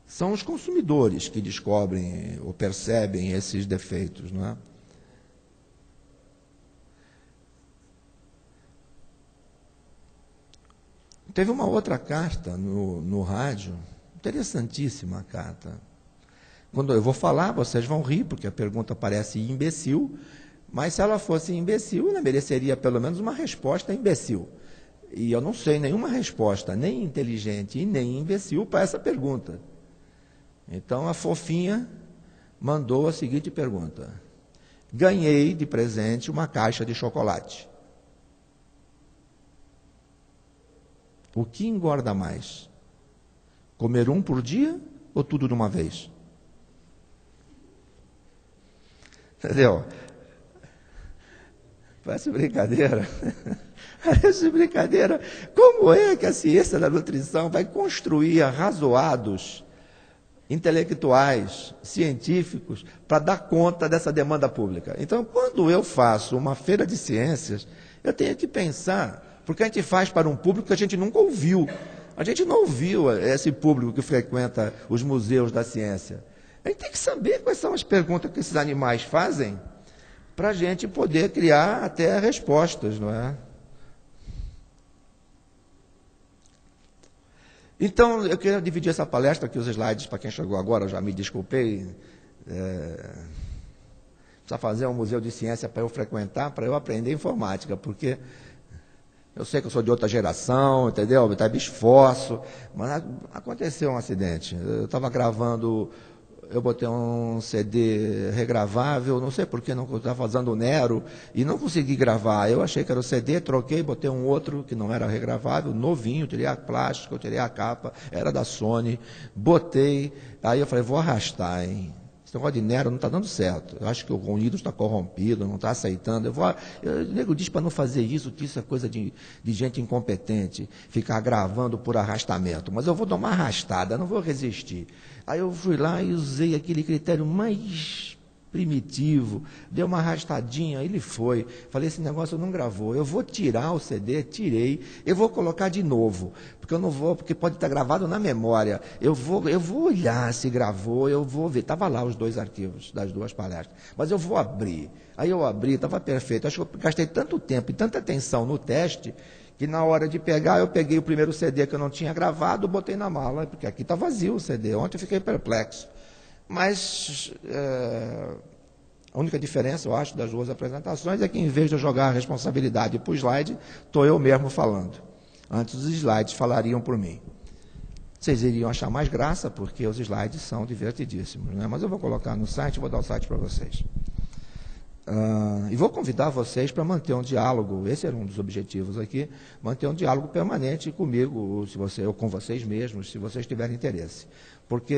São os consumidores que descobrem ou percebem esses defeitos, não é? Teve uma outra carta no rádio, interessantíssima a carta. Quando eu vou falar, vocês vão rir, porque a pergunta parece imbecil, mas se ela fosse imbecil, ela mereceria pelo menos uma resposta imbecil. E eu não sei nenhuma resposta, nem inteligente e nem imbecil, para essa pergunta. Então, a fofinha mandou a seguinte pergunta: ganhei de presente uma caixa de chocolate. O que engorda mais? Comer um por dia ou tudo de uma vez? Entendeu? Parece brincadeira. Parece brincadeira. Como é que a ciência da nutrição vai construir arrazoados intelectuais, científicos, para dar conta dessa demanda pública? Então, quando eu faço uma feira de ciências, eu tenho que pensar, porque a gente faz para um público que a gente nunca ouviu. A gente não ouviu esse público que frequenta os museus da ciência. A gente tem que saber quais são as perguntas que esses animais fazem, para a gente poder criar até respostas, não é? Então, eu queria dividir essa palestra aqui, os slides, para quem chegou agora, eu já me desculpei. Precisa fazer um museu de ciência para eu frequentar, para eu aprender informática, porque eu sei que eu sou de outra geração, entendeu? Eu me esforço, mas aconteceu um acidente. Eu estava gravando, eu botei um CD regravável, não sei por que não estava fazendo o Nero, e não consegui gravar. Eu achei que era o CD, troquei, botei um outro que não era regravável, novinho, tirei a plástica, eu tirei a capa, era da Sony, botei, aí eu falei, vou arrastar, hein? Esse negócio de Nero não está dando certo. Eu acho que o Unidos está corrompido, não está aceitando. O nego diz para não fazer isso, que isso é coisa de gente incompetente, ficar gravando por arrastamento. Mas eu vou dar uma arrastada, não vou resistir. Aí eu fui lá e usei aquele critério mais primitivo, dei uma arrastadinha, ele foi. Falei, esse negócio não gravou, eu vou tirar o CD, tirei, eu vou colocar de novo, porque eu não vou, porque pode estar gravado na memória, eu vou olhar se gravou, eu vou ver, estava lá os dois arquivos das duas palestras, mas eu vou abrir. Aí eu abri, estava perfeito, acho que eu gastei tanto tempo e tanta atenção no teste, que na hora de pegar, eu peguei o primeiro CD que eu não tinha gravado, botei na mala, porque aqui está vazio o CD, ontem eu fiquei perplexo. Mas a única diferença, eu acho, das duas apresentações é que, em vez de eu jogar a responsabilidade para o slide, estou eu mesmo falando. Antes os slides falariam por mim. Vocês iriam achar mais graça, porque os slides são divertidíssimos, né? Mas eu vou colocar no site, vou dar o site para vocês. E vou convidar vocês para manter um diálogo, esse era um dos objetivos aqui, manter um diálogo permanente comigo, ou com vocês mesmos, se vocês tiverem interesse. Porque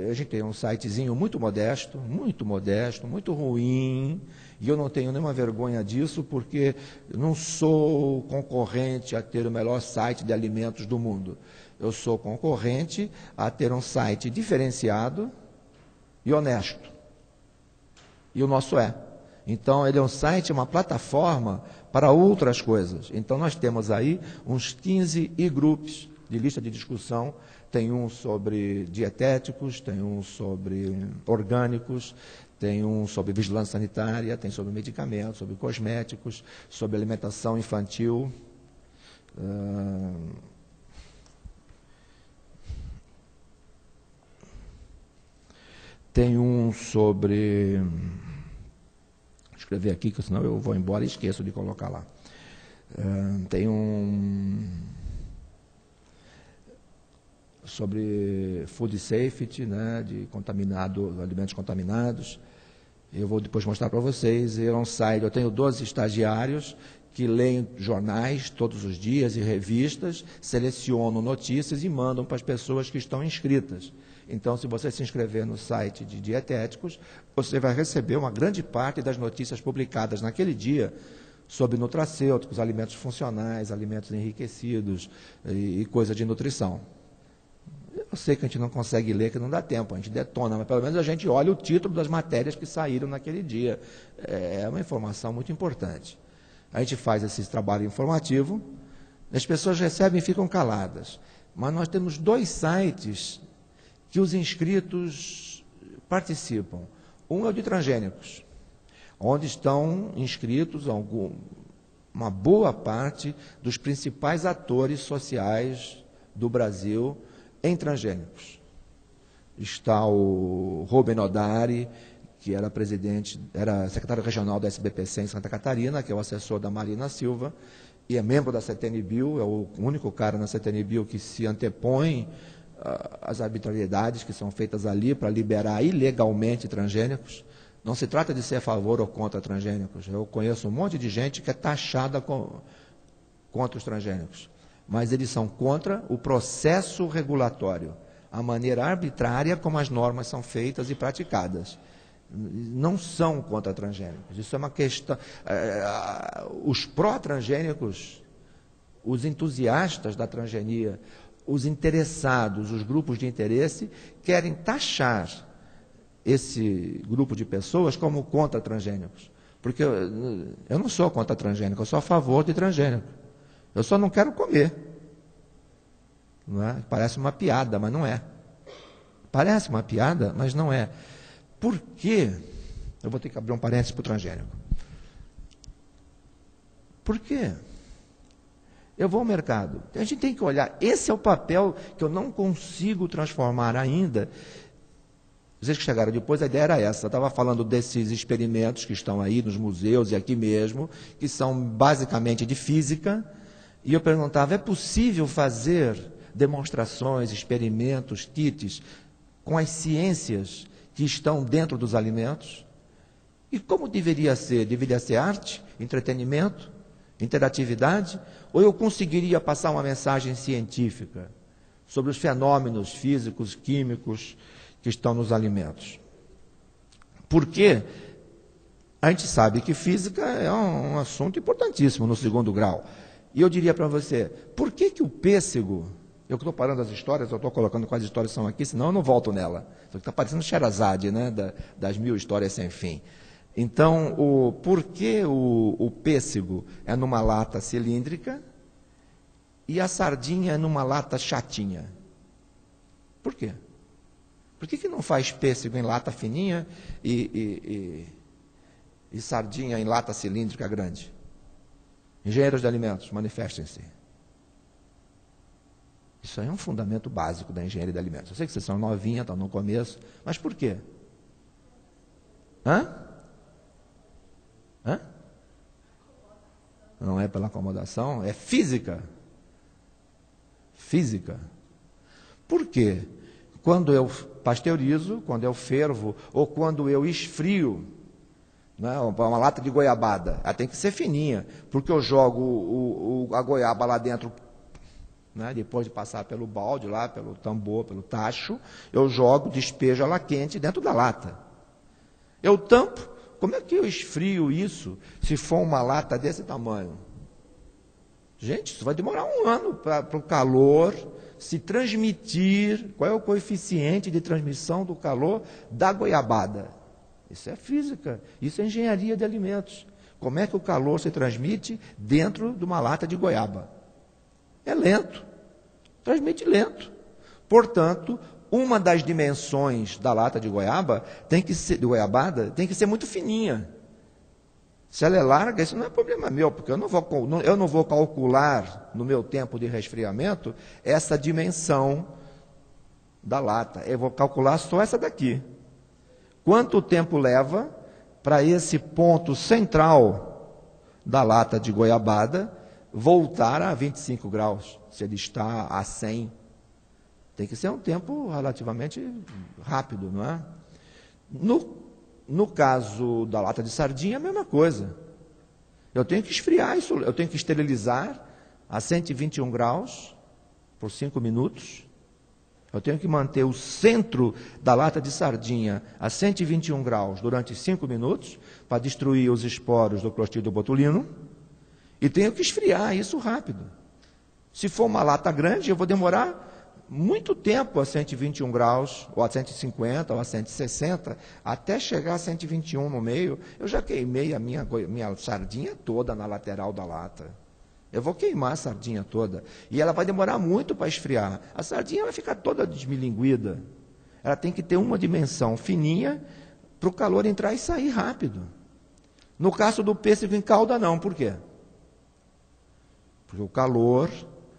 a gente tem um sitezinho muito modesto, muito ruim, e eu não tenho nenhuma vergonha disso, porque eu não sou concorrente a ter o melhor site de alimentos do mundo. Eu sou concorrente a ter um site diferenciado e honesto. E o nosso é. Então, ele é um site, uma plataforma para outras coisas. Então, nós temos aí uns 15 e-groups de lista de discussão. Tem um sobre dietéticos, tem um sobre orgânicos, tem um sobre vigilância sanitária, tem sobre medicamentos, sobre cosméticos, sobre alimentação infantil. Tem um sobre... escrever aqui, que senão eu vou embora e esqueço de colocar lá. Tem um sobre food safety, né, de alimentos contaminados. Eu vou depois mostrar para vocês. É um site, eu tenho 12 estagiários que leem jornais todos os dias e revistas, selecionam notícias e mandam para as pessoas que estão inscritas. Então, se você se inscrever no site de dietéticos, você vai receber uma grande parte das notícias publicadas naquele dia sobre nutracêuticos, alimentos funcionais, alimentos enriquecidos e coisa de nutrição. Eu sei que a gente não consegue ler, que não dá tempo, a gente detona, mas pelo menos a gente olha o título das matérias que saíram naquele dia. É uma informação muito importante. A gente faz esse trabalho informativo, as pessoas recebem e ficam caladas. Mas nós temos 2 sites que os inscritos participam. Um é o de transgênicos, onde estão inscritos uma boa parte dos principais atores sociais do Brasil em transgênicos. Está o Rubem Odari, que era secretário regional da SBPC em Santa Catarina, que é o assessor da Marina Silva, e é membro da CTNBio, é o único cara na CTNBio que se antepõe às arbitrariedades que são feitas ali para liberar ilegalmente transgênicos. Não se trata de ser a favor ou contra transgênicos. Eu conheço um monte de gente que é taxada contra os transgênicos, mas eles são contra o processo regulatório, a maneira arbitrária como as normas são feitas e praticadas. Não são contra transgênicos. Isso é uma questão... os pró-transgênicos, os entusiastas da transgenia, os interessados, os grupos de interesse, querem taxar esse grupo de pessoas como contra transgênicos. Porque eu não sou contra transgênico, eu sou a favor de transgênico. Eu só não quero comer. Não é? Parece uma piada, mas não é. Parece uma piada, mas não é. Por quê? Eu vou ter que abrir um parênteses para o transgênico. Por quê? Eu vou ao mercado. A gente tem que olhar. Esse é o papel que eu não consigo transformar ainda. Vocês que chegaram depois, a ideia era essa. Eu estava falando desses experimentos que estão aí nos museus e aqui mesmo, que são basicamente de física, e eu perguntava, é possível fazer demonstrações, experimentos, kits, com as ciências que estão dentro dos alimentos? E como deveria ser? Deveria ser arte, entretenimento, interatividade? Ou eu conseguiria passar uma mensagem científica sobre os fenômenos físicos, químicos que estão nos alimentos? Porque a gente sabe que física é um assunto importantíssimo no 2º grau. E eu diria para você, por que o pêssego... Eu estou parando as histórias, eu estou colocando quais histórias são aqui, senão eu não volto nela. Está parecendo Sherazade, né? Das 1000 histórias sem fim. Então, por que o pêssego é numa lata cilíndrica e a sardinha é numa lata chatinha? Por quê? Por que não faz pêssego em lata fininha e sardinha em lata cilíndrica grande? Engenheiros de alimentos, manifestem-se. Isso aí é um fundamento básico da engenharia de alimentos. Eu sei que vocês são novinhas, estão no começo, mas por quê? Não é pela acomodação, é física. Física. Por quê? Quando eu pasteurizo, quando eu fervo, ou quando eu esfrio, né, uma lata de goiabada, ela tem que ser fininha, porque eu jogo a goiaba lá dentro, né, depois de passar pelo balde, lá, pelo tambor, pelo tacho, eu jogo, despejo ela quente dentro da lata. Eu tampo, como é que eu esfrio isso, se for uma lata desse tamanho? Gente, isso vai demorar um ano para o calor se transmitir. Qual é o coeficiente de transmissão do calor da goiabada? Isso é física, isso é engenharia de alimentos. Como é que o calor se transmite dentro de uma lata de goiaba? É lento, transmite lento. Portanto, uma das dimensões da lata de goiabada tem que ser muito fininha. Se ela é larga, isso não é problema meu, porque eu não vou calcular no meu tempo de resfriamento essa dimensão da lata. Eu vou calcular só essa daqui. Quanto tempo leva para esse ponto central da lata de goiabada voltar a 25 graus, se ele está a 100? Tem que ser um tempo relativamente rápido, não é? No caso da lata de sardinha, é a mesma coisa. Eu tenho que esfriar isso, eu tenho que esterilizar a 121 graus por 5 minutos. Eu tenho que manter o centro da lata de sardinha a 121 graus durante 5 minutos para destruir os esporos do Clostridium botulino. E tenho que esfriar isso rápido. Se for uma lata grande, eu vou demorar muito tempo a 121 graus, ou a 150, ou a 160, até chegar a 121 no meio. Eu já queimei a minha sardinha toda na lateral da lata. Eu vou queimar a sardinha toda. E ela vai demorar muito para esfriar. A sardinha vai ficar toda desmilinguida. Ela tem que ter uma dimensão fininha para o calor entrar e sair rápido. No caso do pêssego em calda, não. Por quê? Porque o calor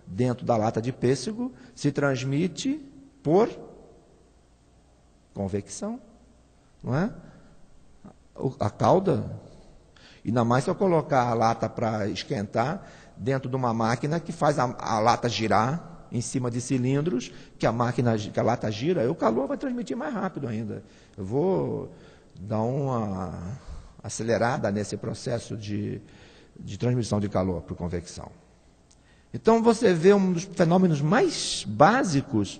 dentro da lata de pêssego se transmite por convecção, não é? A calda, ainda mais se eu colocar a lata para esquentar dentro de uma máquina que faz a lata girar em cima de cilindros, que a lata gira, o calor vai transmitir mais rápido ainda. Eu vou dar uma acelerada nesse processo de transmissão de calor por convecção. Então, você vê um dos fenômenos mais básicos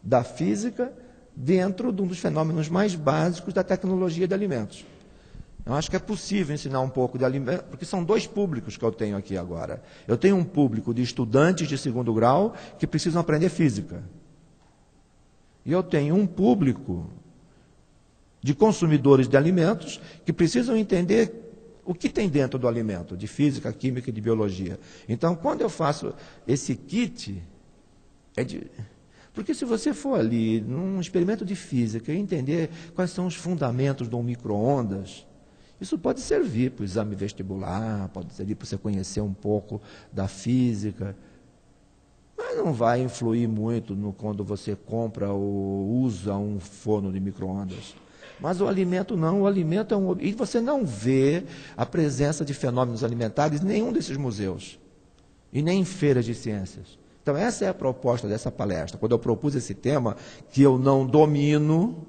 da física dentro de um dos fenômenos mais básicos da tecnologia de alimentos. Eu acho que é possível ensinar um pouco de alimentos, porque são dois públicos que eu tenho aqui agora. Eu tenho um público de estudantes de 2º grau que precisam aprender física. E eu tenho um público de consumidores de alimentos que precisam entender o que tem dentro do alimento, de física, química e de biologia. Então, quando eu faço esse kit, porque se você for ali num experimento de física e entender quais são os fundamentos do micro-ondas, isso pode servir para o exame vestibular, pode servir para você conhecer um pouco da física, mas não vai influir muito quando você compra ou usa um forno de micro-ondas. Mas o alimento não, o alimento é um... E você não vê a presença de fenômenos alimentares em nenhum desses museus, e nem em feiras de ciências. Então, essa é a proposta dessa palestra. Quando eu propus esse tema, que eu não domino,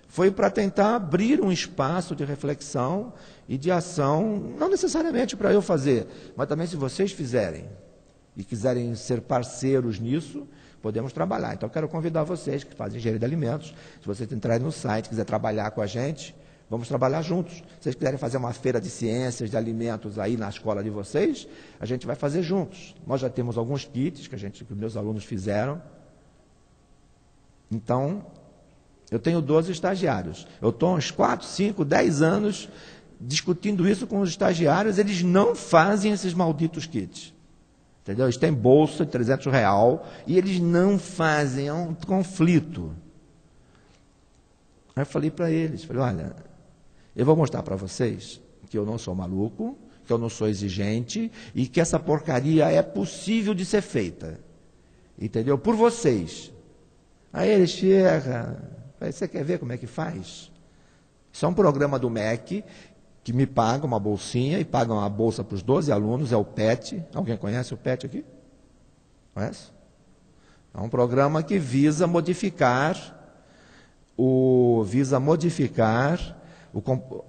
foi para tentar abrir um espaço de reflexão e de ação, não necessariamente para eu fazer, mas também se vocês fizerem e quiserem ser parceiros nisso, podemos trabalhar. Então, eu quero convidar vocês que fazem engenharia de alimentos, se vocês entrarem no site, quiser trabalhar com a gente, vamos trabalhar juntos. Se vocês quiserem fazer uma feira de ciências, de alimentos aí na escola de vocês, a gente vai fazer juntos. Nós já temos alguns kits que os meus alunos fizeram. Então, eu tenho 12 estagiários. Eu estou há uns 4, 5, 10 anos discutindo isso com os estagiários, eles não fazem esses malditos kits. Entendeu? Eles têm bolsa de R$300 e eles não fazem, é um conflito. Aí eu falei para eles, olha, eu vou mostrar para vocês que eu não sou maluco, que eu não sou exigente e que essa porcaria é possível de ser feita. Entendeu? Por vocês. Aí ele chega, você quer ver como é que faz? Isso é um programa do MEC que me paga uma bolsinha e paga uma bolsa para os 12 alunos, é o PET. Alguém conhece o PET aqui? Conhece? É um programa que visa modificar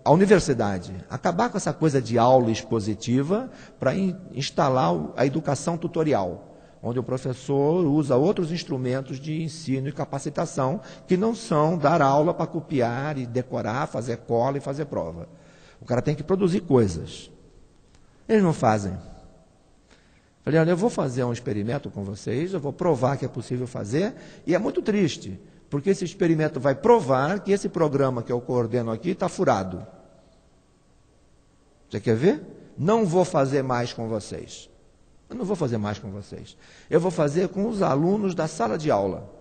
a universidade, acabar com essa coisa de aula expositiva para instalar a educação tutorial, onde o professor usa outros instrumentos de ensino e capacitação que não são dar aula para copiar e decorar, fazer cola e fazer prova. O cara tem que produzir coisas. Eles não fazem. Falei, olha, eu vou fazer um experimento com vocês, eu vou provar que é possível fazer, e é muito triste, porque esse experimento vai provar que esse programa que eu coordeno aqui está furado. Você quer ver? Não vou fazer mais com vocês. Eu não vou fazer mais com vocês. Eu vou fazer com os alunos da sala de aula,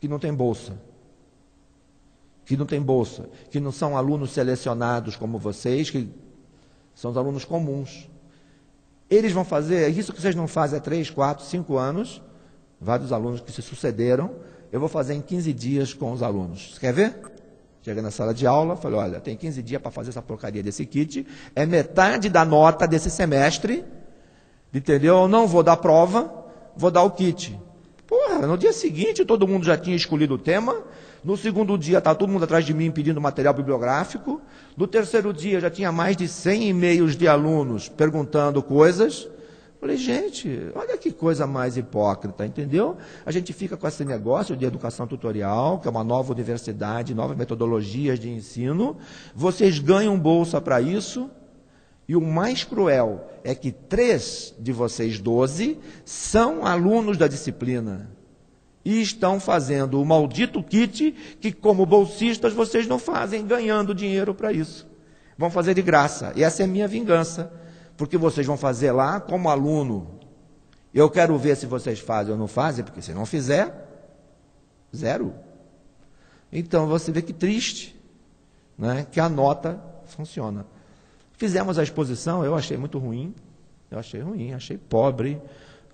que não tem bolsa. Que não são alunos selecionados como vocês, que são os alunos comuns. Eles vão fazer isso que vocês não fazem há 3, 4, 5 anos, vários alunos que se sucederam, eu vou fazer em 15 dias com os alunos. Você quer ver? Chega na sala de aula, falei, olha, tem 15 dias para fazer essa porcaria desse kit, é metade da nota desse semestre, entendeu? Eu não vou dar prova, vou dar o kit. Porra, no dia seguinte todo mundo já tinha escolhido o tema, no segundo dia estava todo mundo atrás de mim pedindo material bibliográfico, no terceiro dia já tinha mais de 100 e-mails de alunos perguntando coisas. Falei, gente, olha que coisa mais hipócrita, entendeu? A gente fica com esse negócio de educação tutorial, que é uma nova universidade, novas metodologias de ensino, vocês ganham bolsa para isso, e o mais cruel é que 3 de vocês, 12, são alunos da disciplina. E estão fazendo o maldito kit que, como bolsistas, vocês não fazem, ganhando dinheiro para isso. Vão fazer de graça. E essa é a minha vingança. Porque vocês vão fazer lá como aluno. Eu quero ver se vocês fazem ou não fazem, porque se não fizer, 0. Então você vê que triste, né, que a nota funciona. Fizemos a exposição, eu achei muito ruim. Achei pobre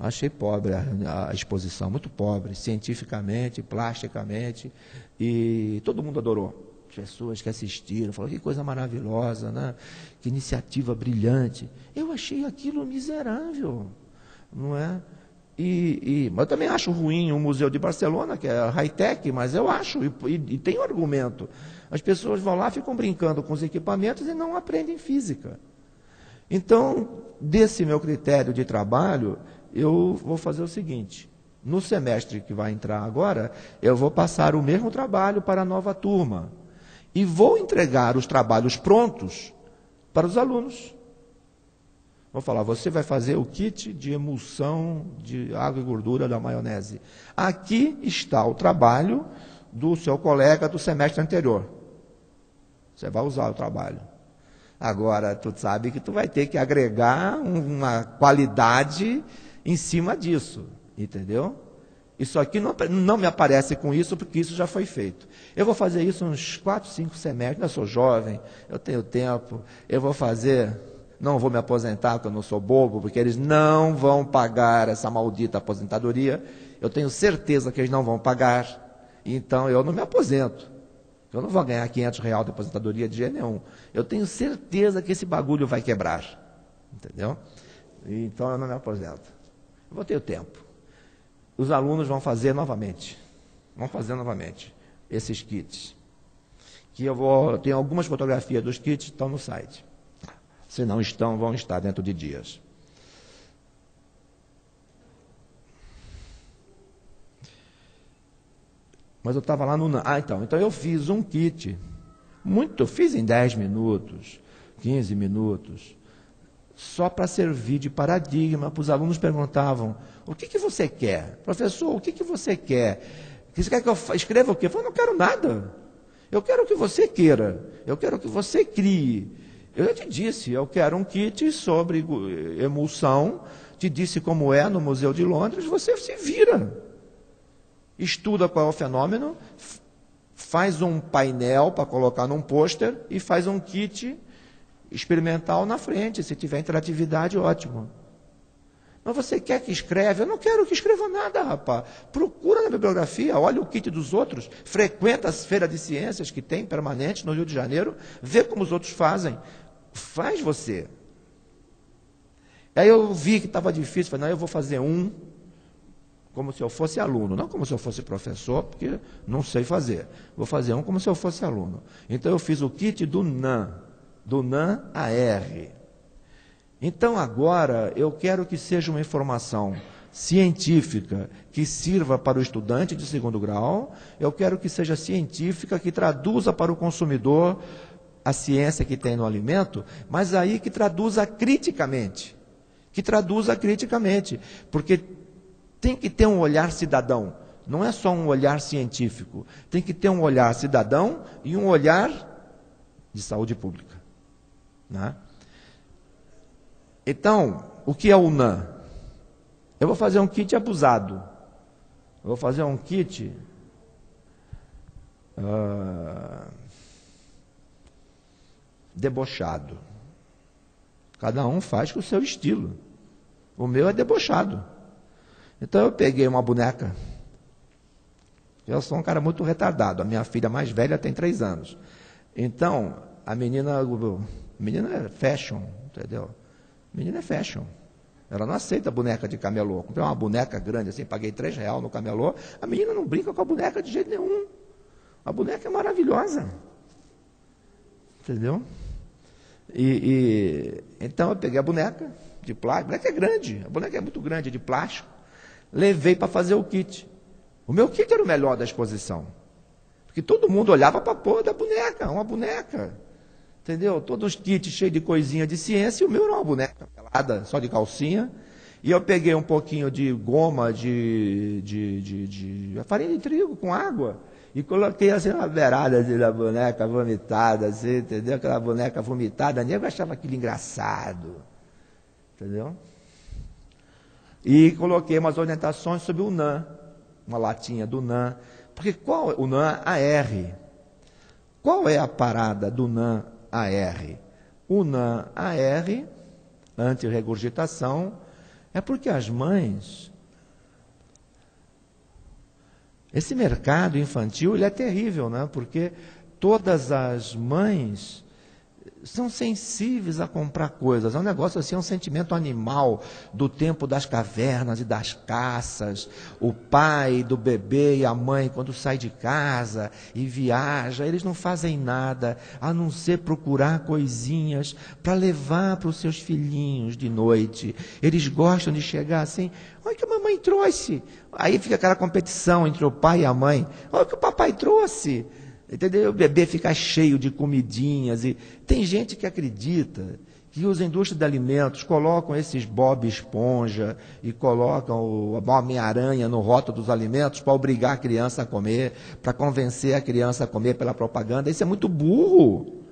a exposição, muito pobre, cientificamente, plasticamente, e todo mundo adorou. As pessoas que assistiram, falaram, que coisa maravilhosa, né? Que iniciativa brilhante. Eu achei aquilo miserável, não é? Mas eu também acho ruim o Museu de Barcelona, que é high-tech, mas eu acho, e tem um argumento. As pessoas vão lá, ficam brincando com os equipamentos e não aprendem física. Então, desse meu critério de trabalho, eu vou fazer o seguinte, no semestre que vai entrar agora, eu vou passar o mesmo trabalho para a nova turma e vou entregar os trabalhos prontos para os alunos. Vou falar, você vai fazer o kit de emulsão de água e gordura da maionese. Aqui está o trabalho do seu colega do semestre anterior. Você vai usar o trabalho. Agora, tu sabe que tu vai ter que agregar uma qualidade em cima disso, entendeu? Isso aqui não me aparece com isso, porque isso já foi feito. Eu vou fazer isso uns 4, 5 semestres, eu sou jovem, eu tenho tempo, eu vou fazer, não vou me aposentar, porque eu não sou bobo, porque eles não vão pagar essa maldita aposentadoria, eu tenho certeza que eles não vão pagar, então eu não me aposento. Eu não vou ganhar R$500 de aposentadoria de jeito nenhum. Eu tenho certeza que esse bagulho vai quebrar, entendeu? Então eu não me aposento. Eu vou ter o tempo. Os alunos vão fazer novamente. Esses kits. Que eu tenho algumas fotografias dos kits, estão no site. Se não estão, vão estar dentro de dias. Mas eu estava lá no... Então eu fiz um kit. Eu fiz em 10 minutos, 15 minutos. Só para servir de paradigma, para os alunos perguntavam, o que você quer? Professor, o que você quer? Você quer que eu escreva o quê? Eu falei, não quero nada. Eu quero que você queira. Eu quero que você crie. Eu já te disse, eu quero um kit sobre emulsão, te disse como é no Museu de Londres, você se vira. Estuda qual é o fenômeno, faz um painel para colocar num pôster e faz um kit experimental na frente. Se tiver interatividade, ótimo. Mas você quer que escreva? Eu não quero que escreva nada, rapaz. Procura na bibliografia, olha o kit dos outros, frequenta as feiras de ciências que tem permanente no Rio de Janeiro, vê como os outros fazem. Faz você. Aí eu vi que estava difícil, falei, não, eu vou fazer um como se eu fosse aluno, não como se eu fosse professor, porque não sei fazer. Vou fazer um como se eu fosse aluno. Então eu fiz o kit do NAN AR. Então agora eu quero que seja uma informação científica que sirva para o estudante de segundo grau, eu quero que seja científica, que traduza para o consumidor a ciência que tem no alimento, mas aí que traduza criticamente. Porque tem que ter um olhar cidadão, não é só um olhar científico, tem que ter um olhar cidadão e um olhar de saúde pública. Né? Então, o que é o NAN? Eu vou fazer um kit abusado, eu vou fazer um kit debochado. Cada um faz com o seu estilo. O meu é debochado. Então eu peguei uma boneca. Eu sou um cara muito retardado. A minha filha mais velha tem 3 anos. Então, a menina é fashion, entendeu? A menina é fashion. Ela não aceita boneca de camelô. Comprei uma boneca grande assim, paguei R$3 no camelô. A menina não brinca com a boneca de jeito nenhum. A boneca é maravilhosa. Entendeu? Então eu peguei a boneca de plástico. A boneca é grande. A boneca é muito grande, de plástico. Levei para fazer o kit. O meu kit era o melhor da exposição. Porque todo mundo olhava para a porra da boneca, uma boneca. Entendeu? Todos os kits cheios de coisinha de ciência, e o meu era uma boneca pelada, só de calcinha. E eu peguei um pouquinho de goma de farinha de trigo com água e coloquei assim uma beirada assim, da boneca vomitada, assim, entendeu? Aquela boneca vomitada, nego achava aquilo engraçado. Entendeu? E coloquei umas orientações sobre o NAN, uma latinha do NAN. Porque o NAN AR? Qual é a parada do NAN AR? O NAN AR, antirregurgitação, é porque as mães... Esse mercado infantil ele é terrível, né? Porque todas as mães são sensíveis a comprar coisas. É um negócio assim, é um sentimento animal do tempo das cavernas e das caças. O pai do bebê e a mãe, quando sai de casa e viaja, eles não fazem nada a não ser procurar coisinhas para levar para os seus filhinhos de noite. Eles gostam de chegar assim, olha o que a mamãe trouxe. Aí fica aquela competição entre o pai e a mãe. Olha o que o papai trouxe. Entendeu? O bebê fica cheio de comidinhas. E tem gente que acredita que as indústrias de alimentos colocam esses Bob Esponja e colocam o Homem-Aranha no rótulo dos alimentos para obrigar a criança a comer, para convencer a criança a comer pela propaganda. Isso é muito burro.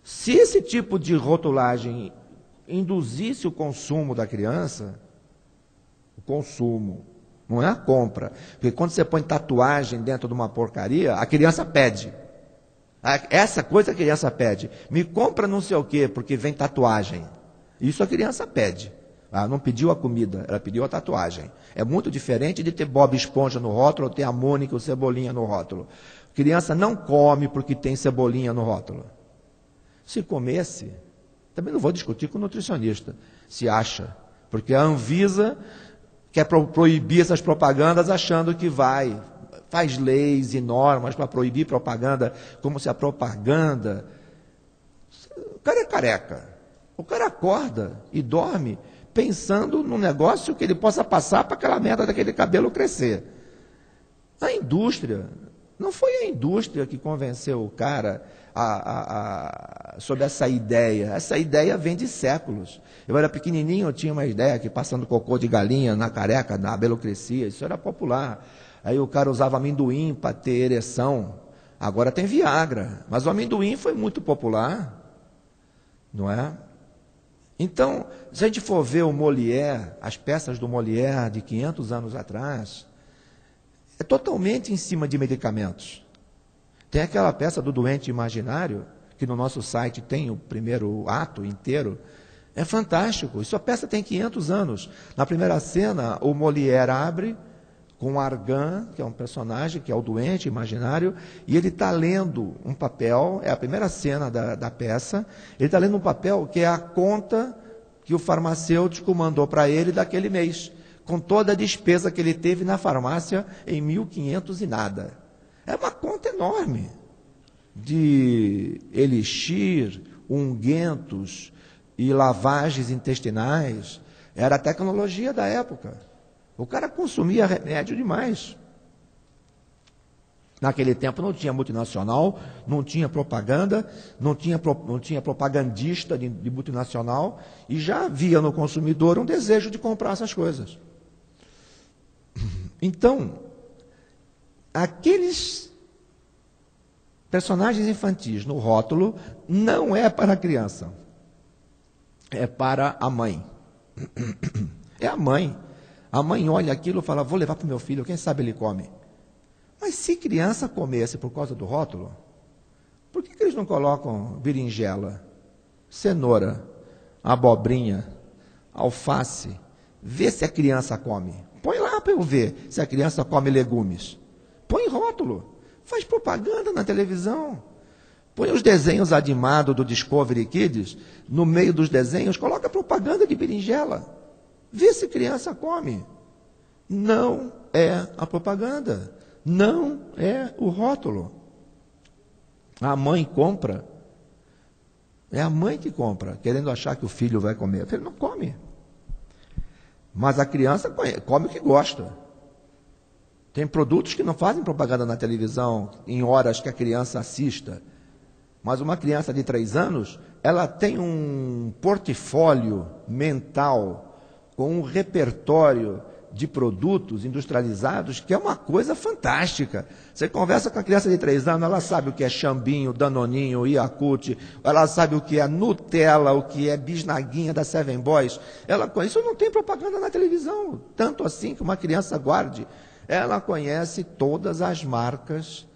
Se esse tipo de rotulagem induzisse o consumo da criança, o consumo, não é a compra. Porque quando você põe tatuagem dentro de uma porcaria, a criança pede. Essa coisa a criança pede. Me compra não sei o quê, porque vem tatuagem. Isso a criança pede. Ela não pediu a comida, ela pediu a tatuagem. É muito diferente de ter Bob Esponja no rótulo ou ter a Mônica ou Cebolinha no rótulo. A criança não come porque tem Cebolinha no rótulo. Se comesse, também não vou discutir com o nutricionista, se acha. Porque a Anvisa quer proibir essas propagandas achando que faz leis e normas para proibir propaganda, como se a propaganda... O cara é careca. O cara acorda e dorme pensando num negócio que ele possa passar para aquela merda daquele cabelo crescer. A indústria, não foi a indústria que convenceu o cara sobre essa ideia. Essa ideia vem de séculos. Eu era pequenininho, eu tinha uma ideia que passando cocô de galinha na careca, na cabelo crescia, isso era popular. Aí o cara usava amendoim para ter ereção. Agora tem Viagra, mas o amendoim foi muito popular, não é? Então, se a gente for ver o Molière, as peças do Molière de 500 anos atrás, é totalmente em cima de medicamentos. Tem aquela peça do Doente Imaginário, que no nosso site tem o primeiro ato inteiro. É fantástico. Isso a peça tem 500 anos. Na primeira cena, o Molière abre com Argan, que é um personagem, que é o doente imaginário, e ele está lendo um papel, é a primeira cena da peça, ele está lendo um papel que é a conta que o farmacêutico mandou para ele daquele mês. com toda a despesa que ele teve na farmácia em 1500 e nada. É uma conta enorme de elixir, ungüentos e lavagens intestinais. Era a tecnologia da época. O cara consumia remédio demais. Naquele tempo não tinha multinacional, não tinha propaganda, não tinha propagandista de multinacional, e já havia no consumidor um desejo de comprar essas coisas. Então, aqueles personagens infantis no rótulo não é para a criança, é para a mãe. É a mãe. A mãe olha aquilo e fala, vou levar para o meu filho, quem sabe ele come. Mas se criança comesse por causa do rótulo, por que eles não colocam berinjela, cenoura, abobrinha, alface? Vê se a criança come. Põe lá para eu ver se a criança come legumes. Põe rótulo. Faz propaganda na televisão. Põe os desenhos animados do Discovery Kids, no meio dos desenhos, coloca propaganda de berinjela. Vê se criança come. Não é a propaganda. Não é o rótulo. A mãe compra. É a mãe que compra, querendo achar que o filho vai comer. O filho não come. Mas a criança come o que gosta. Tem produtos que não fazem propaganda na televisão em horas que a criança assista. Mas uma criança de 3 anos, ela tem um portfólio mental com um repertório de produtos industrializados, que é uma coisa fantástica. Você conversa com a criança de 3 anos, ela sabe o que é Xambinho, Danoninho, Yakult, ela sabe o que é Nutella, o que é bisnaguinha da Seven Boys. Isso não tem propaganda na televisão, tanto assim que uma criança guarde. Ela conhece todas as marcas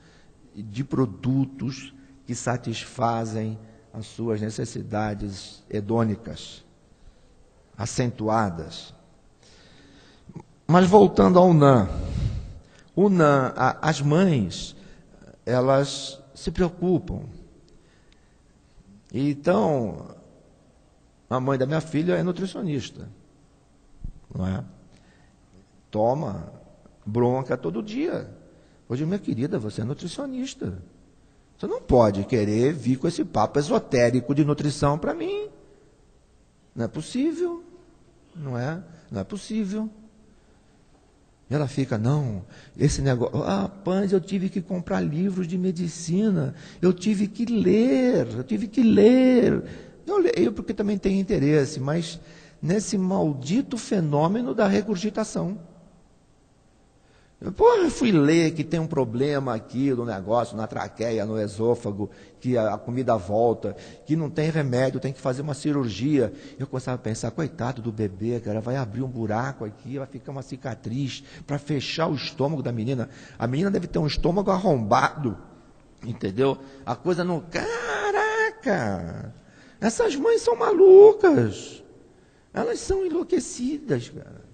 de produtos que satisfazem as suas necessidades hedônicas, acentuadas. Mas voltando ao NAN, as mães, elas se preocupam. Então, a mãe da minha filha é nutricionista, não é? Toma bronca todo dia. Hoje, minha querida, você é nutricionista. Você não pode querer vir com esse papo esotérico de nutrição para mim. Não é possível, não é? Não é possível. E ela fica, não, esse negócio, Pães, eu tive que comprar livros de medicina, eu tive que ler. Eu leio porque também tenho interesse, mas nesse maldito fenômeno da regurgitação. Eu fui ler que tem um problema aqui no negócio, na traqueia, no esôfago, que a comida volta, que não tem remédio, tem que fazer uma cirurgia. Eu começava a pensar, coitado do bebê, cara, vai abrir um buraco aqui, vai ficar uma cicatriz para fechar o estômago da menina. A menina deve ter um estômago arrombado, entendeu? A coisa não... Caraca! Essas mães são malucas. Elas são enlouquecidas, cara.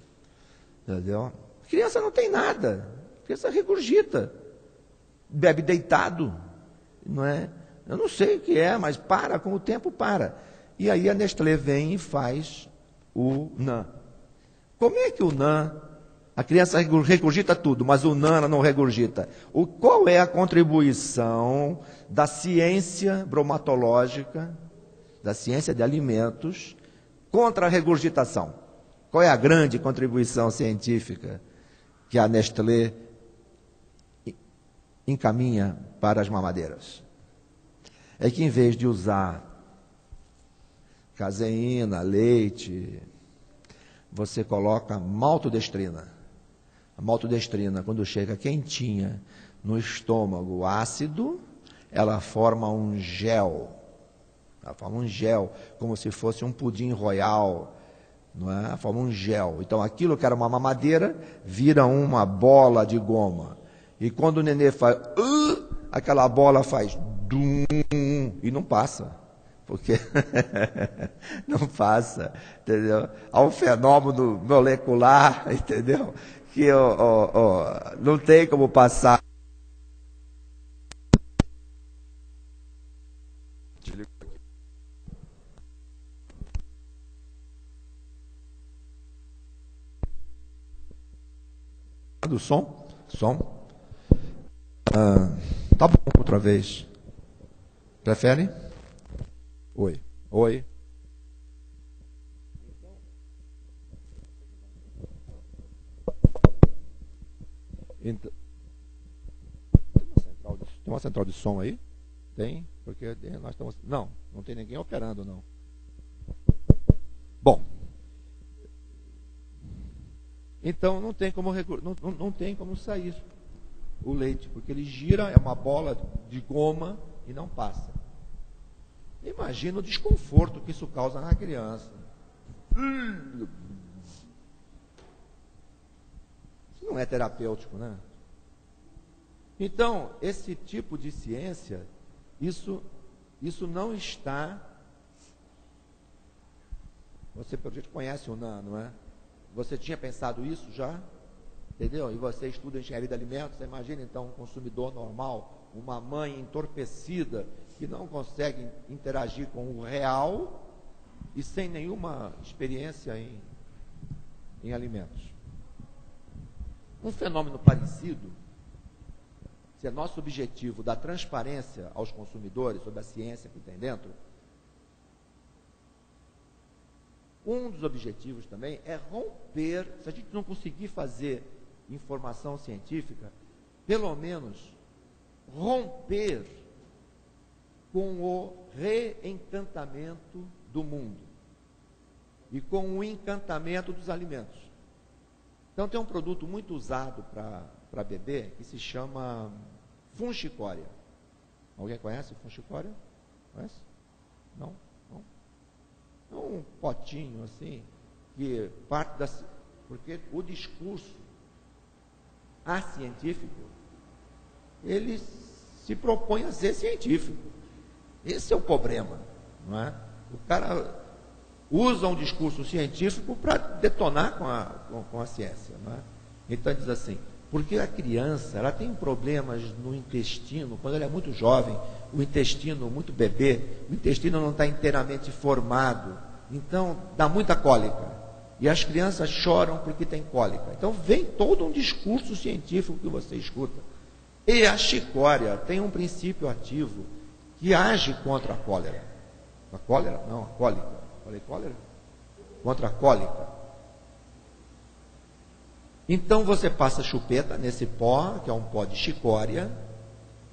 Entendeu? Criança não tem nada, criança regurgita, bebe deitado, não é? Eu não sei o que é, mas com o tempo para. E aí a Nestlé vem e faz o NAN. Como é que o NAN, a criança regurgita tudo, mas o NAN ela não regurgita? Qual é a contribuição da ciência bromatológica, da ciência de alimentos, contra a regurgitação? Qual é a grande contribuição científica que a Nestlé encaminha para as mamadeiras? É que em vez de usar caseína, leite, você coloca maltodestrina. A maltodestrina, quando chega quentinha no estômago ácido, ela forma um gel. Ela forma um gel, como se fosse um pudim royal, não é? Forma um gel. Então aquilo que era uma mamadeira vira uma bola de goma. E quando o nenê faz, aquela bola faz dum, e não passa. Porque não passa, entendeu? Há um fenômeno molecular, entendeu? Que não tem como passar. Do som? Som. Tá bom, outra vez. Prefere? Oi. Oi. Então, tem uma central de som aí? Tem? Porque nós estamos... Não tem ninguém operando, não. Bom. Então não tem como sair o leite, porque ele gira, é uma bola de goma e não passa. Imagina o desconforto que isso causa na criança. Isso não é terapêutico, né? Então, esse tipo de ciência, isso não está... Você, pelo jeito, conhece o NAN, não é? Você tinha pensado isso já? Entendeu? E você estuda engenharia de alimentos, você imagina então um consumidor normal, uma mãe entorpecida, que não consegue interagir com o real e sem nenhuma experiência em alimentos. Um fenômeno parecido, se é nosso objetivo da transparência aos consumidores sobre a ciência que tem dentro, um dos objetivos também é romper, se a gente não conseguir fazer informação científica, pelo menos romper com o reencantamento do mundo e com o encantamento dos alimentos. Então tem um produto muito usado para bebê que se chama Funchicória. Alguém conhece Funchicória? Conhece? Não? É um potinho assim, que parte das... Porque o discurso científico, ele se propõe a ser científico. Esse é o problema, não é? O cara usa um discurso científico para detonar com a ciência, não é? Então diz assim, porque a criança, ela tem problemas no intestino, quando ela é muito jovem, o intestino, muito bebê, o intestino não está inteiramente formado, então dá muita cólica. E as crianças choram porque tem cólica. Então vem todo um discurso científico que você escuta. E a chicória tem um princípio ativo que age contra a cólera. A cólera? Não, a cólica. Falei cólera? Contra a cólica. Então você passa chupeta nesse pó, que é um pó de chicória,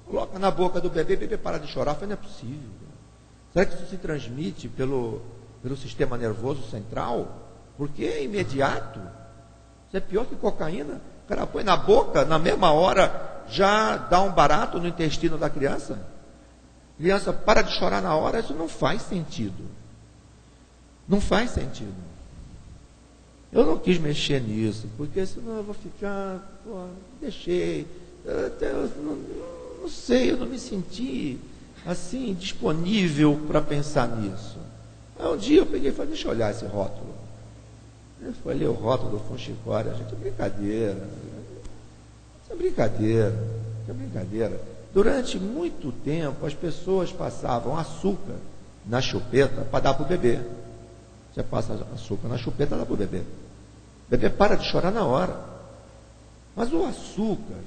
coloca na boca do bebê, o bebê para de chorar. Falei, não é possível. Será que isso se transmite pelo sistema nervoso central? Porque é imediato. Isso é pior que cocaína. O cara põe na boca, na mesma hora, já dá um barato no intestino da criança. A criança para de chorar na hora. Isso não faz sentido. Não faz sentido. Eu não quis mexer nisso, porque senão eu vou ficar, deixei. Não sei, eu não me senti assim, disponível para pensar nisso. Aí um dia eu peguei e falei, deixa eu olhar esse rótulo. Eu fui ler o rótulo do Funchicória, gente, é brincadeira. Isso é brincadeira. Durante muito tempo, as pessoas passavam açúcar na chupeta para dar para o bebê. Você passa açúcar na chupeta, dá para o bebê. O bebê para de chorar na hora. Mas o açúcar,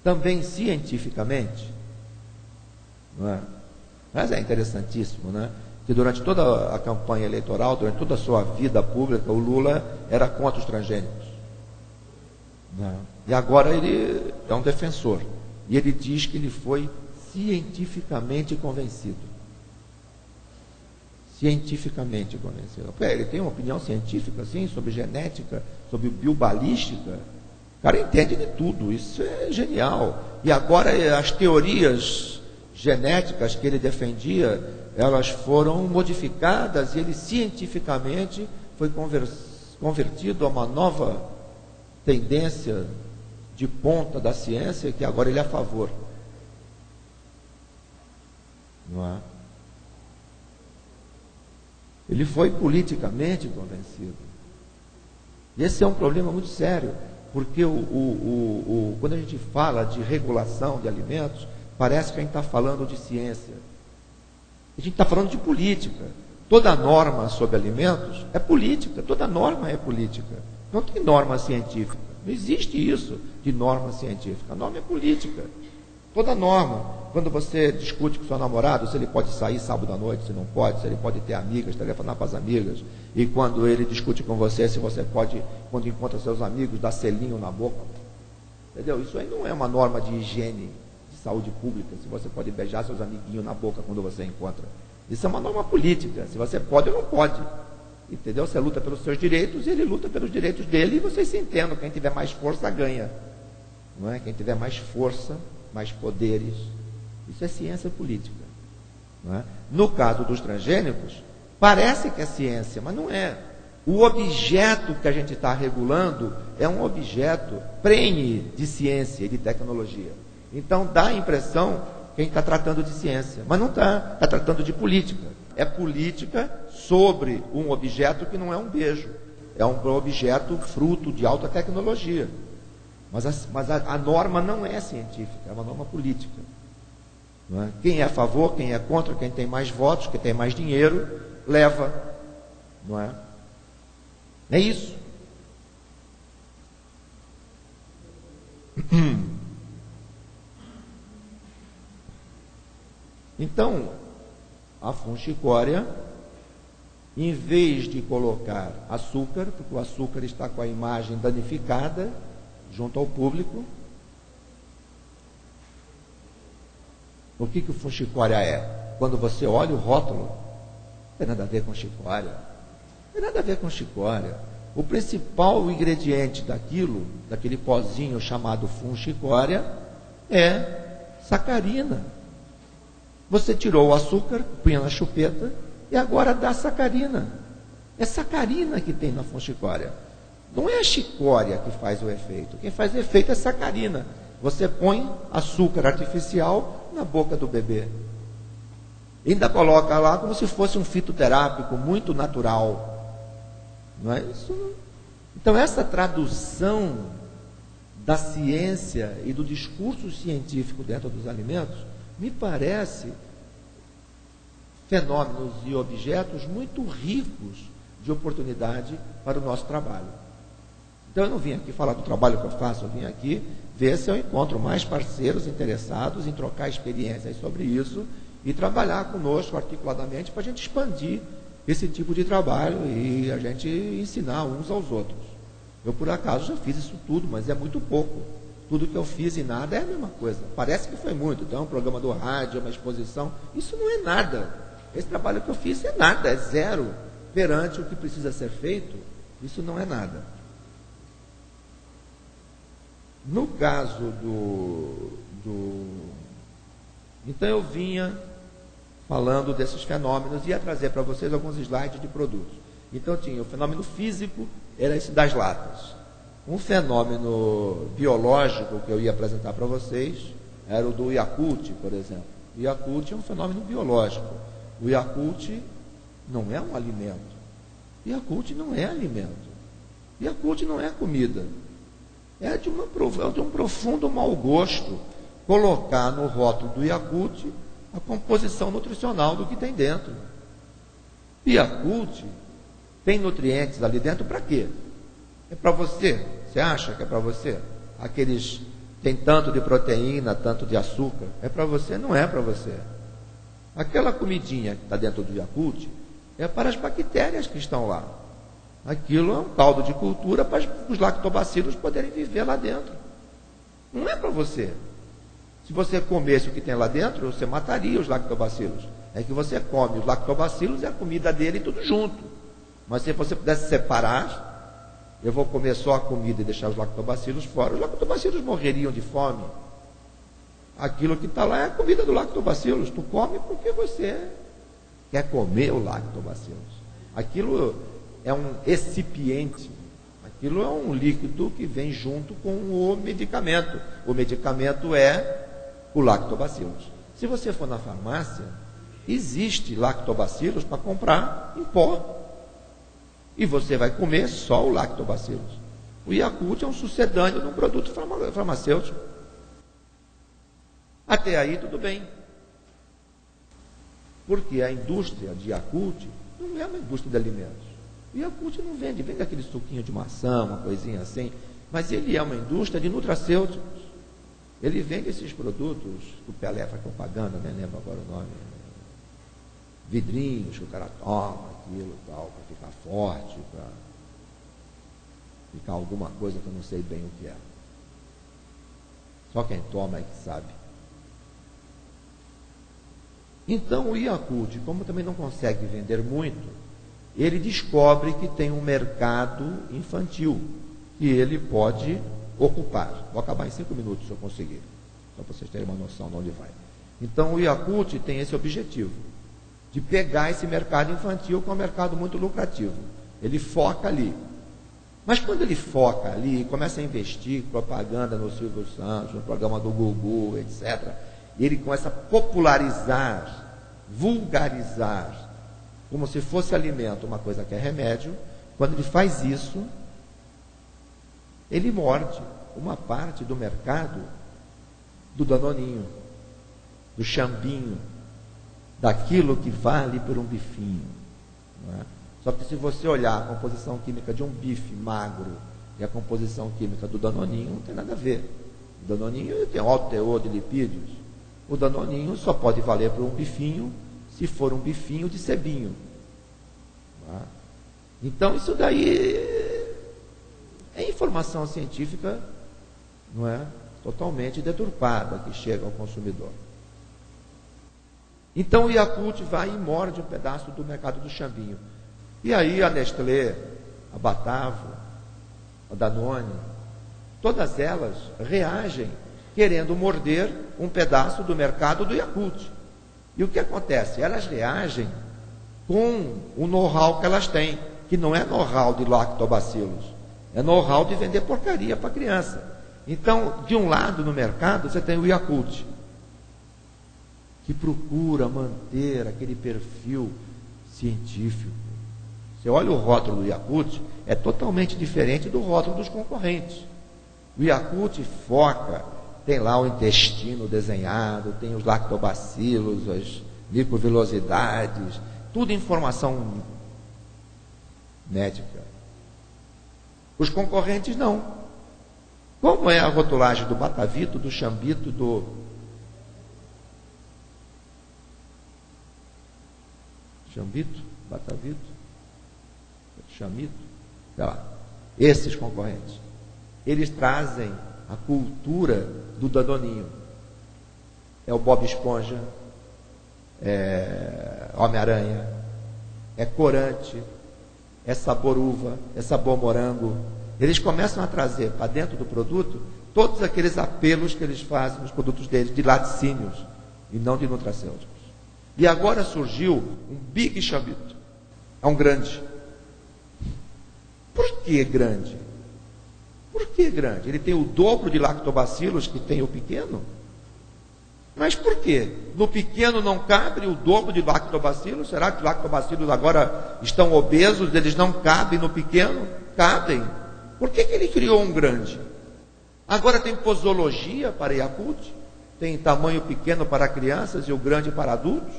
também cientificamente, não é? Mas é interessantíssimo, né? Que durante toda a campanha eleitoral, durante toda a sua vida pública, o Lula era contra os transgênicos. Né? E agora ele é um defensor. E ele diz que ele foi cientificamente convencido. Cientificamente convencido. Ele tem uma opinião científica, assim, sobre genética, sobre biobalística. O cara entende de tudo, isso é genial. E agora as teorias genéticas que ele defendia, elas foram modificadas e ele cientificamente foi convertido a uma nova tendência de ponta da ciência, que agora ele é a favor. Não é? Ele foi politicamente convencido. E esse é um problema muito sério, porque quando a gente fala de regulação de alimentos, parece que a gente está falando de ciência. A gente está falando de política. Toda norma sobre alimentos é política, toda norma é política. Não tem norma científica. Não existe isso de norma científica. A norma é política. Toda norma, quando você discute com seu namorado, se ele pode sair sábado à noite, se não pode, se ele pode ter amigas, telefonar para as amigas, e quando ele discute com você, se você pode, quando encontra seus amigos, dar selinho na boca. Entendeu? Isso aí não é uma norma de higiene, de saúde pública, se você pode beijar seus amiguinhos na boca quando você encontra. Isso é uma norma política, se você pode ou não pode. Entendeu? Você luta pelos seus direitos e ele luta pelos direitos dele e vocês se entendam. Quem tiver mais força ganha. Não é? Quem tiver mais força, mais poderes. Isso é ciência política. Não é? No caso dos transgênicos, parece que é ciência, mas não é. O objeto que a gente está regulando é um objeto prenhe de ciência e de tecnologia. Então dá a impressão que a gente está tratando de ciência, mas não está. Está tratando de política. É política sobre um objeto que não é um beijo. É um objeto fruto de alta tecnologia. Mas a norma não é científica, é uma norma política. Não é? Quem é a favor, quem é contra, quem tem mais votos, quem tem mais dinheiro, leva. Não é? É isso. Então, a funchicória, em vez de colocar açúcar, porque o açúcar está com a imagem danificada junto ao público, o que o funchicória é? Quando você olha o rótulo, não tem nada a ver com chicória. Não tem nada a ver com chicória. O principal ingrediente daquele pozinho chamado funchicória, é sacarina. Você tirou o açúcar, punha na chupeta e agora dá sacarina. É sacarina que tem na funchicória. Não é a chicória que faz o efeito. Quem faz o efeito é sacarina. Você põe açúcar artificial na boca do bebê. E ainda coloca lá como se fosse um fitoterápico muito natural. Não é isso? Então, essa tradução da ciência e do discurso científico dentro dos alimentos me parece fenômenos e objetos muito ricos de oportunidade para o nosso trabalho. Então eu não vim aqui falar do trabalho que eu faço, eu vim aqui ver se eu encontro mais parceiros interessados em trocar experiências sobre isso e trabalhar conosco articuladamente para a gente expandir esse tipo de trabalho e a gente ensinar uns aos outros. Eu, por acaso, já fiz isso tudo, mas é muito pouco. Tudo que eu fiz e nada é a mesma coisa. Parece que foi muito. Então, um programa do rádio, uma exposição, isso não é nada. Esse trabalho que eu fiz é nada, é zero. Perante o que precisa ser feito, isso não é nada. No caso Então, eu vinha falando desses fenômenos e ia trazer para vocês alguns slides de produtos. Então, tinha o fenômeno físico, era esse das latas. Um fenômeno biológico que eu ia apresentar para vocês era o do Yakult, por exemplo. O Yakult é um fenômeno biológico. O Yakult não é um alimento. O Yakult não é alimento. O Yakult não é comida. É de um profundo mau gosto colocar no rótulo do Yakult a composição nutricional do que tem dentro. O Yakult tem nutrientes ali dentro para quê? É para você? Você acha que é para você? Aqueles tem tanto de proteína, tanto de açúcar. É para você? Não é para você. Aquela comidinha que está dentro do Yakult é para as bactérias que estão lá. Aquilo é um caldo de cultura para os lactobacilos poderem viver lá dentro. Não é para você. Se você comesse o que tem lá dentro, você mataria os lactobacilos. É que você come os lactobacilos e a comida dele tudo junto. Mas se você pudesse separar, eu vou comer só a comida e deixar os lactobacilos fora, os lactobacilos morreriam de fome. Aquilo que está lá é a comida do lactobacilos. Tu come porque você quer comer o lactobacilos. Aquilo é um excipiente. Aquilo é um líquido que vem junto com o medicamento. O medicamento é o lactobacilos. Se você for na farmácia, existe lactobacilos para comprar em pó. E você vai comer só o lactobacilos. O Yakult é um sucedâneo de um produto farmacêutico. Até aí tudo bem. Porque a indústria de Yakult não é uma indústria de alimentos. O Yakult não vende aquele suquinho de maçã, uma coisinha assim. mas ele é uma indústria de nutracêuticos. Ele vende esses produtos, o Pelé faz propaganda, nem lembro agora o nome, vidrinhos que o cara toma, aquilo e tal, para ficar forte, para ficar alguma coisa que eu não sei bem o que é. Só quem toma é que sabe. Então o Yakult, como também não consegue vender muito, ele descobre que tem um mercado infantil que ele pode ocupar. Vou acabar em 5 minutos se eu conseguir, só para vocês terem uma noção de onde vai. Então o Yakult tem esse objetivo, de pegar esse mercado infantil, que é um mercado muito lucrativo. Ele foca ali. Mas quando ele foca ali, começa a investir propaganda no Silvio Santos, no programa do Gugu, etc., ele começa a popularizar, vulgarizar, como se fosse alimento, uma coisa que é remédio. Quando ele faz isso, ele morde uma parte do mercado do Danoninho, do Xambinho, daquilo que vale por um bifinho. Não é? Só que se você olhar a composição química de um bife magro e a composição química do Danoninho, não tem nada a ver. O Danoninho tem um alto teor de lipídios. O Danoninho só pode valer por um bifinho se for um bifinho de sebinho. Não é? Então isso daí é informação científica, não é? Totalmente deturpada que chega ao consumidor. Então o Yakult vai e morde um pedaço do mercado do Xambinho. E aí a Nestlé, a Batavo, a Danone, todas elas reagem querendo morder um pedaço do mercado do Yakult. E o que acontece? Elas reagem com o know-how que elas têm, que não é know-how de lactobacilos, é know-how de vender porcaria para criança. Então, de um lado no mercado, você tem o Yakult, que procura manter aquele perfil científico. Você olha o rótulo do Yakult, é totalmente diferente do rótulo dos concorrentes. O Yakult foca, tem lá o intestino desenhado, tem os lactobacilos, as microvilosidades, tudo informação médica. Os concorrentes não. Como é a rotulagem do Batavito, do Xambito, do Xambito, Batavito, Chamito, sei lá, esses concorrentes, eles trazem a cultura do Danoninho. É o Bob Esponja, é Homem-Aranha, é corante, é sabor uva, é sabor morango. Eles começam a trazer para dentro do produto todos aqueles apelos que eles fazem nos produtos deles, de laticínios e não de nutracêuticos. E agora surgiu um Big Xambito, é um grande. Por que grande? Por que grande? Ele tem o dobro de lactobacilos que tem o pequeno? Mas por quê? No pequeno não cabe o dobro de lactobacilos? Será que os lactobacilos agora estão obesos? Eles não cabem no pequeno? Cabem. Por que ele criou um grande? Agora tem posologia para Yakult? Tem tamanho pequeno para crianças e o grande para adultos?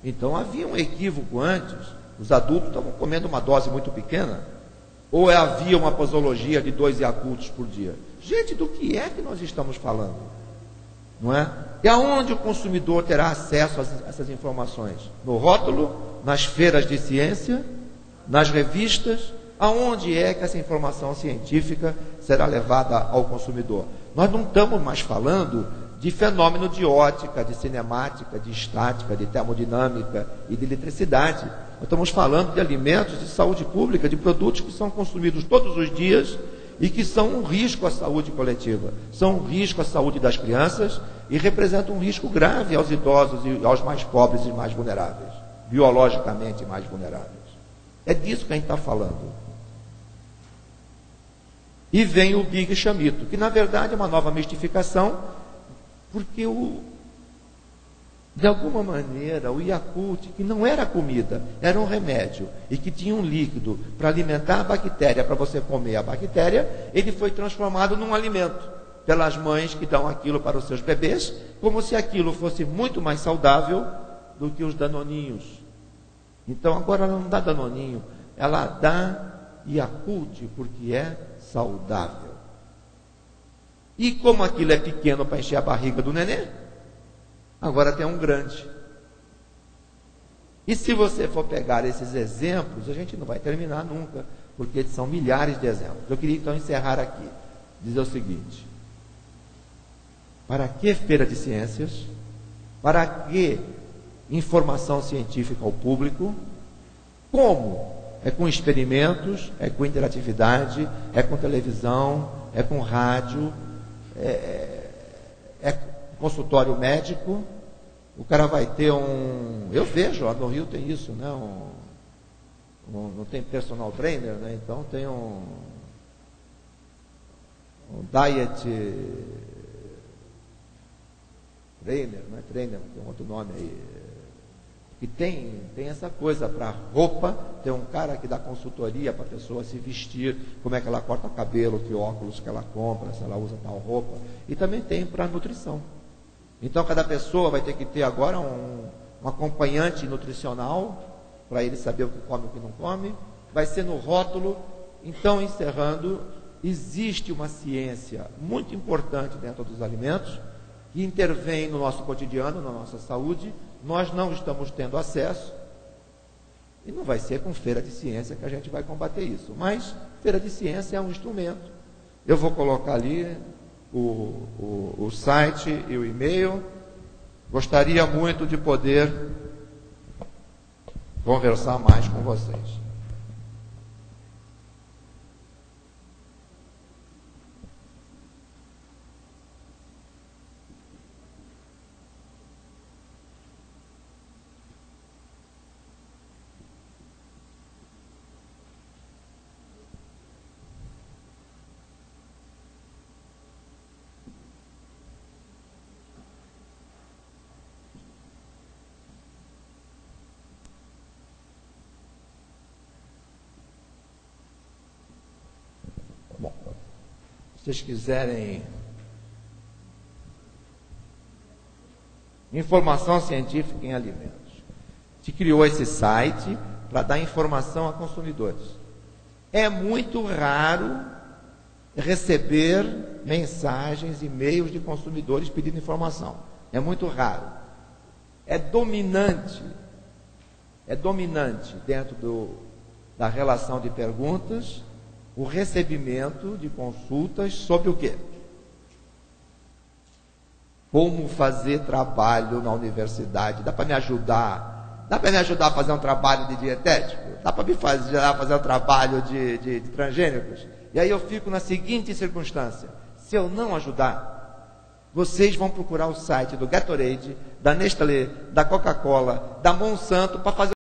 Então havia um equívoco antes. Os adultos estavam comendo uma dose muito pequena. Ou havia uma posologia de 2 Yakults por dia? Gente, do que é que nós estamos falando? Não é? E aonde o consumidor terá acesso a essas informações? No rótulo, nas feiras de ciência, nas revistas? Aonde é que essa informação científica será levada ao consumidor? Nós não estamos mais falando de fenômeno de ótica, de cinemática, de estática, de termodinâmica e de eletricidade. Nós estamos falando de alimentos de saúde pública, de produtos que são consumidos todos os dias e que são um risco à saúde coletiva, são um risco à saúde das crianças e representam um risco grave aos idosos e aos mais pobres e mais vulneráveis, biologicamente mais vulneráveis. É disso que a gente está falando. E vem o Big Xambito, que na verdade é uma nova mistificação, porque de alguma maneira o Yakult, que não era comida, era um remédio, e que tinha um líquido para alimentar a bactéria, para você comer a bactéria, ele foi transformado num alimento, pelas mães que dão aquilo para os seus bebês, como se aquilo fosse muito mais saudável do que os danoninhos. Então agora ela não dá danoninho, ela dá Yakult, porque é saudável. E como aquilo é pequeno para encher a barriga do neném, agora tem um grande. E se você for pegar esses exemplos, a gente não vai terminar nunca, porque são milhares de exemplos. Eu queria então encerrar aqui, dizer o seguinte: para que feira de ciências? Para que informação científica ao público? Como? É com experimentos, é com interatividade, é com televisão, é com rádio, é consultório médico. O cara vai ter eu vejo, lá no Rio tem isso, né? Não tem personal trainer, né? Então tem um diet trainer, não é trainer, tem um outro nome aí, que tem essa coisa para roupa, tem um cara que dá consultoria para a pessoa se vestir, como é que ela corta cabelo, que óculos que ela compra, se ela usa tal roupa, e também tem para nutrição. Então cada pessoa vai ter que ter agora um acompanhante nutricional, para ele saber o que come e o que não come, vai ser no rótulo. Então, encerrando, existe uma ciência muito importante dentro dos alimentos, que intervém no nosso cotidiano, na nossa saúde. Nós não estamos tendo acesso, e não vai ser com feira de ciência que a gente vai combater isso, mas feira de ciência é um instrumento. Eu vou colocar ali o site e o e-mail. Gostaria muito de poder conversar mais com vocês. Bom, se vocês quiserem informação científica em alimentos, se criou esse site para dar informação a consumidores. É muito raro receber mensagens, e-mails de consumidores pedindo informação. É muito raro. É dominante dentro da relação de perguntas o recebimento de consultas sobre o quê? Como fazer trabalho na universidade? Dá para me ajudar? Dá para me ajudar a fazer um trabalho de dietético? Dá para me fazer um trabalho de transgênicos? E aí eu fico na seguinte circunstância: se eu não ajudar, vocês vão procurar o site do Gatorade, da Nestlé, da Coca-Cola, da Monsanto para fazer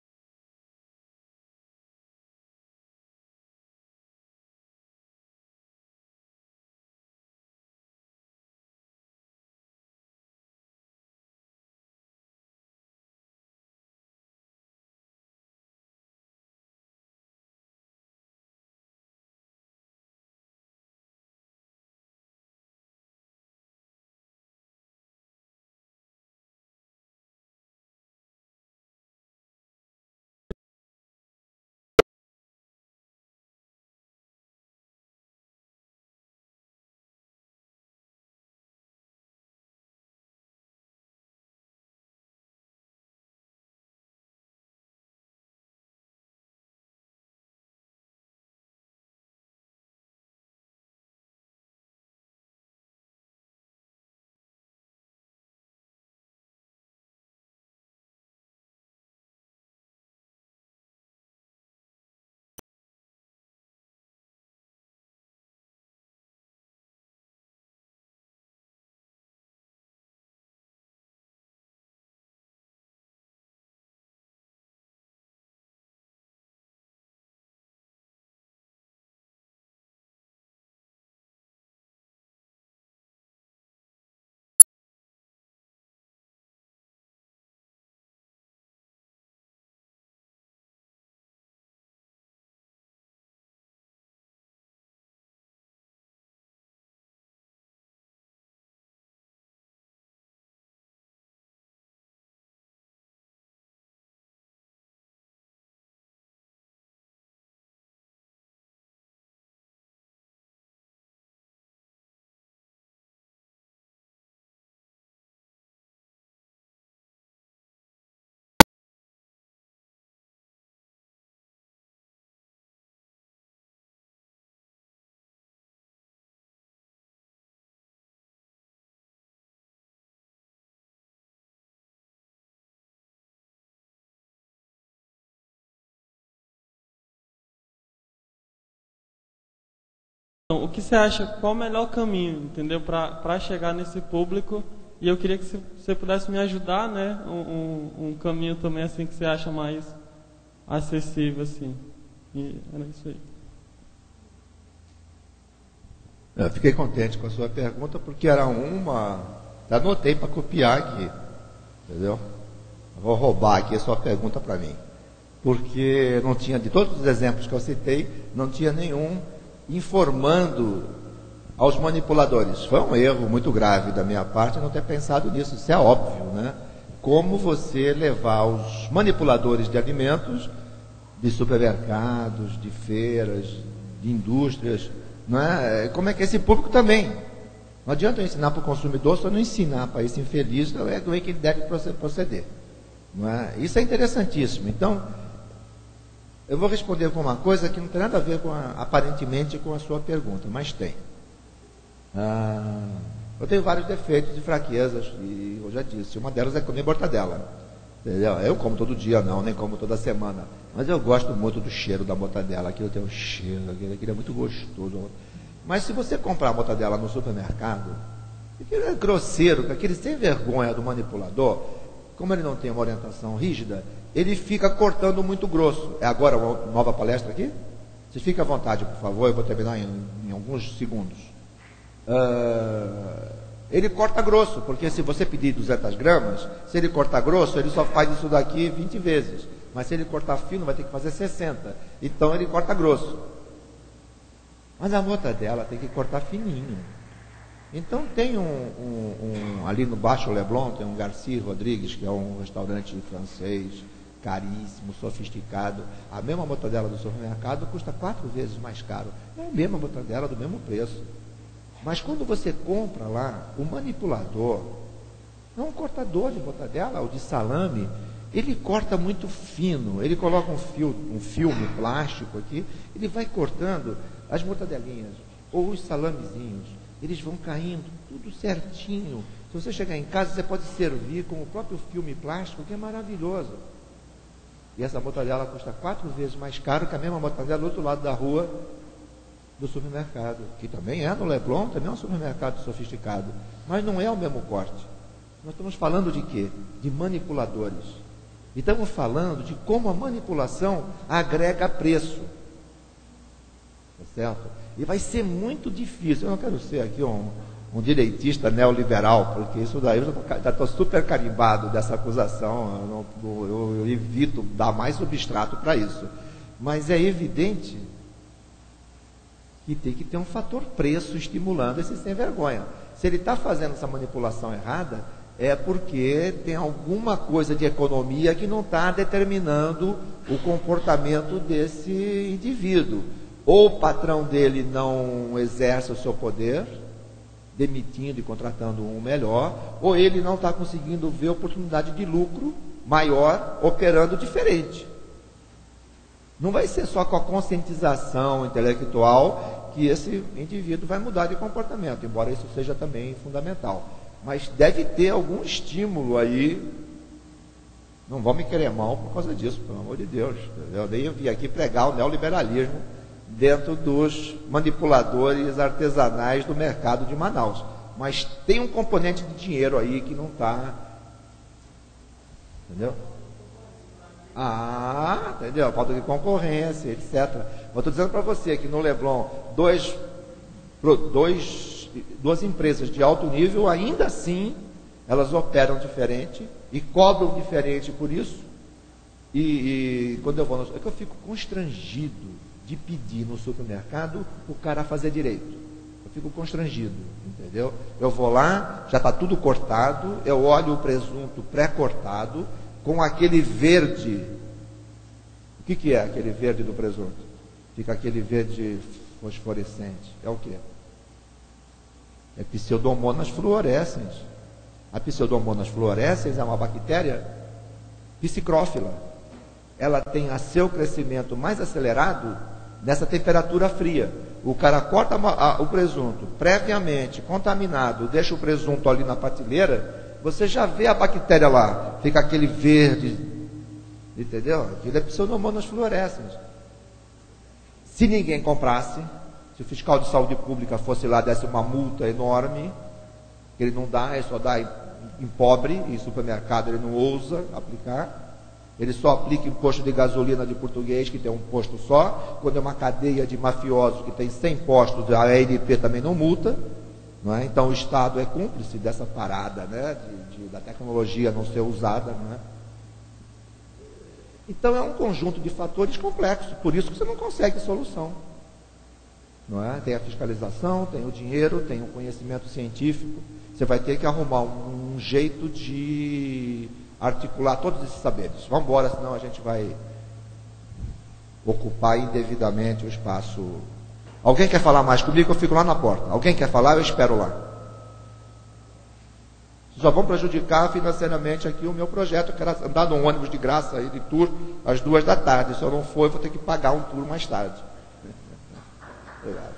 Então, o que você acha, qual o melhor caminho, entendeu, para chegar nesse público? E eu queria que você pudesse me ajudar, né, um caminho também assim que você acha mais acessível, assim. E era isso aí. Eu fiquei contente com a sua pergunta, porque era uma... Anotei para copiar aqui, entendeu? Vou roubar aqui a sua pergunta para mim. Porque não tinha, de todos os exemplos que eu citei, não tinha nenhum informando aos manipuladores. Foi um erro muito grave da minha parte não ter pensado nisso, isso é óbvio, né? Como você levar os manipuladores de alimentos, de supermercados, de feiras, de indústrias, não é? Como é que esse público também? Não adianta eu ensinar para o consumidor se eu não ensinar para esse infeliz como é que ele deve proceder. Não é? Isso é interessantíssimo. Então, eu vou responder com uma coisa que não tem nada a ver aparentemente com a sua pergunta, mas tem. Eu tenho vários defeitos e fraquezas, e eu já disse, uma delas é comer mortadela. Entendeu? Eu como todo dia não, nem como toda semana. Mas eu gosto muito do cheiro da mortadela. Aquilo tem um cheiro, aquilo é muito gostoso. Mas se você comprar a mortadela no supermercado, aquele é grosseiro, aquele sem vergonha do manipulador, como ele não tem uma orientação rígida, ele fica cortando muito grosso. É agora uma nova palestra aqui? Vocês fiquem à vontade, por favor, eu vou terminar em alguns segundos. Ele corta grosso, porque se você pedir 200 gramas, se ele cortar grosso, ele só faz isso daqui 20 vezes. Mas se ele cortar fino, vai ter que fazer 60. Então ele corta grosso. Mas a mortadela tem que cortar fininho. Então tem ali no Baixo Leblon, tem um Garcia Rodrigues, que é um restaurante francês, caríssimo, sofisticado. A mesma mortadela do supermercado custa 4 vezes mais caro. É a mesma mortadela do mesmo preço. Mas quando você compra lá, o manipulador, não um cortador de mortadela, ou de salame, ele corta muito fino, ele coloca um filme plástico aqui, ele vai cortando as mortadelinhas, ou os salamezinhos, eles vão caindo, tudo certinho. Se você chegar em casa, você pode servir com o próprio filme plástico, que é maravilhoso. E essa mortadela custa 4 vezes mais caro que a mesma mortadela do outro lado da rua, do supermercado, que também é no Leblon, também é um supermercado sofisticado, mas não é o mesmo corte. Nós estamos falando de quê? De manipuladores. E estamos falando de como a manipulação agrega preço. Tá certo? E vai ser muito difícil. Eu não quero ser aqui um direitista neoliberal, porque isso daí eu já estou super carimbado dessa acusação. Eu evito dar mais substrato para isso. Mas é evidente que tem que ter um fator preço estimulando esse sem vergonha. Se ele está fazendo essa manipulação errada, é porque tem alguma coisa de economia que não está determinando o comportamento desse indivíduo. Ou o patrão dele não exerce o seu poder, demitindo e contratando um melhor, ou ele não está conseguindo ver oportunidade de lucro maior operando diferente. Não vai ser só com a conscientização intelectual que esse indivíduo vai mudar de comportamento, embora isso seja também fundamental. Mas deve ter algum estímulo aí. Não vão me querer mal por causa disso, pelo amor de Deus. Eu nem vim aqui pregar o neoliberalismo dentro dos manipuladores artesanais do mercado de Manaus. Mas tem um componente de dinheiro aí que não está. Entendeu? Entendeu? Falta de concorrência, etc. Eu estou dizendo para você que no Leblon, duas empresas de alto nível, ainda assim, elas operam diferente e cobram diferente por isso. E quando eu vou é que eu fico constrangido de pedir no supermercado o cara fazer direito. Eu fico constrangido, entendeu? Eu vou lá, já está tudo cortado, eu olho o presunto pré-cortado, com aquele verde. O que é aquele verde do presunto? Fica aquele verde fosforescente. É o quê? É Pseudomonas fluorescens. A Pseudomonas fluorescens é uma bactéria psicrófila. Ela tem a seu crescimento mais acelerado nessa temperatura fria. O cara corta o presunto previamente contaminado, deixa o presunto ali na prateleira, você já vê a bactéria lá, fica aquele verde, entendeu? Aquilo é Pseudomonas fluorescens. Se ninguém comprasse, Se o fiscal de saúde pública fosse lá, desse uma multa enorme, ele não dá, ele só dá em pobre, em supermercado ele não ousa aplicar. Ele só aplica em posto de gasolina de português, que tem um posto só. Quando é uma cadeia de mafiosos que tem 100 postos, a ANP também não multa. Não é? Então o Estado é cúmplice dessa parada, né? Da tecnologia não ser usada. Não é? Então é um conjunto de fatores complexos, por isso que você não consegue solução. Não é? Tem a fiscalização, tem o dinheiro, tem o conhecimento científico. Você vai ter que arrumar um jeito de articular todos esses saberes. Vamos embora, senão a gente vai ocupar indevidamente o espaço. Alguém quer falar mais comigo? Eu fico lá na porta. Alguém quer falar? Eu espero lá. Só vão prejudicar financeiramente aqui o meu projeto. Eu quero andar num ônibus de graça aí de tour às 2 da tarde. Se eu não for, eu vou ter que pagar um tour mais tarde. Obrigado.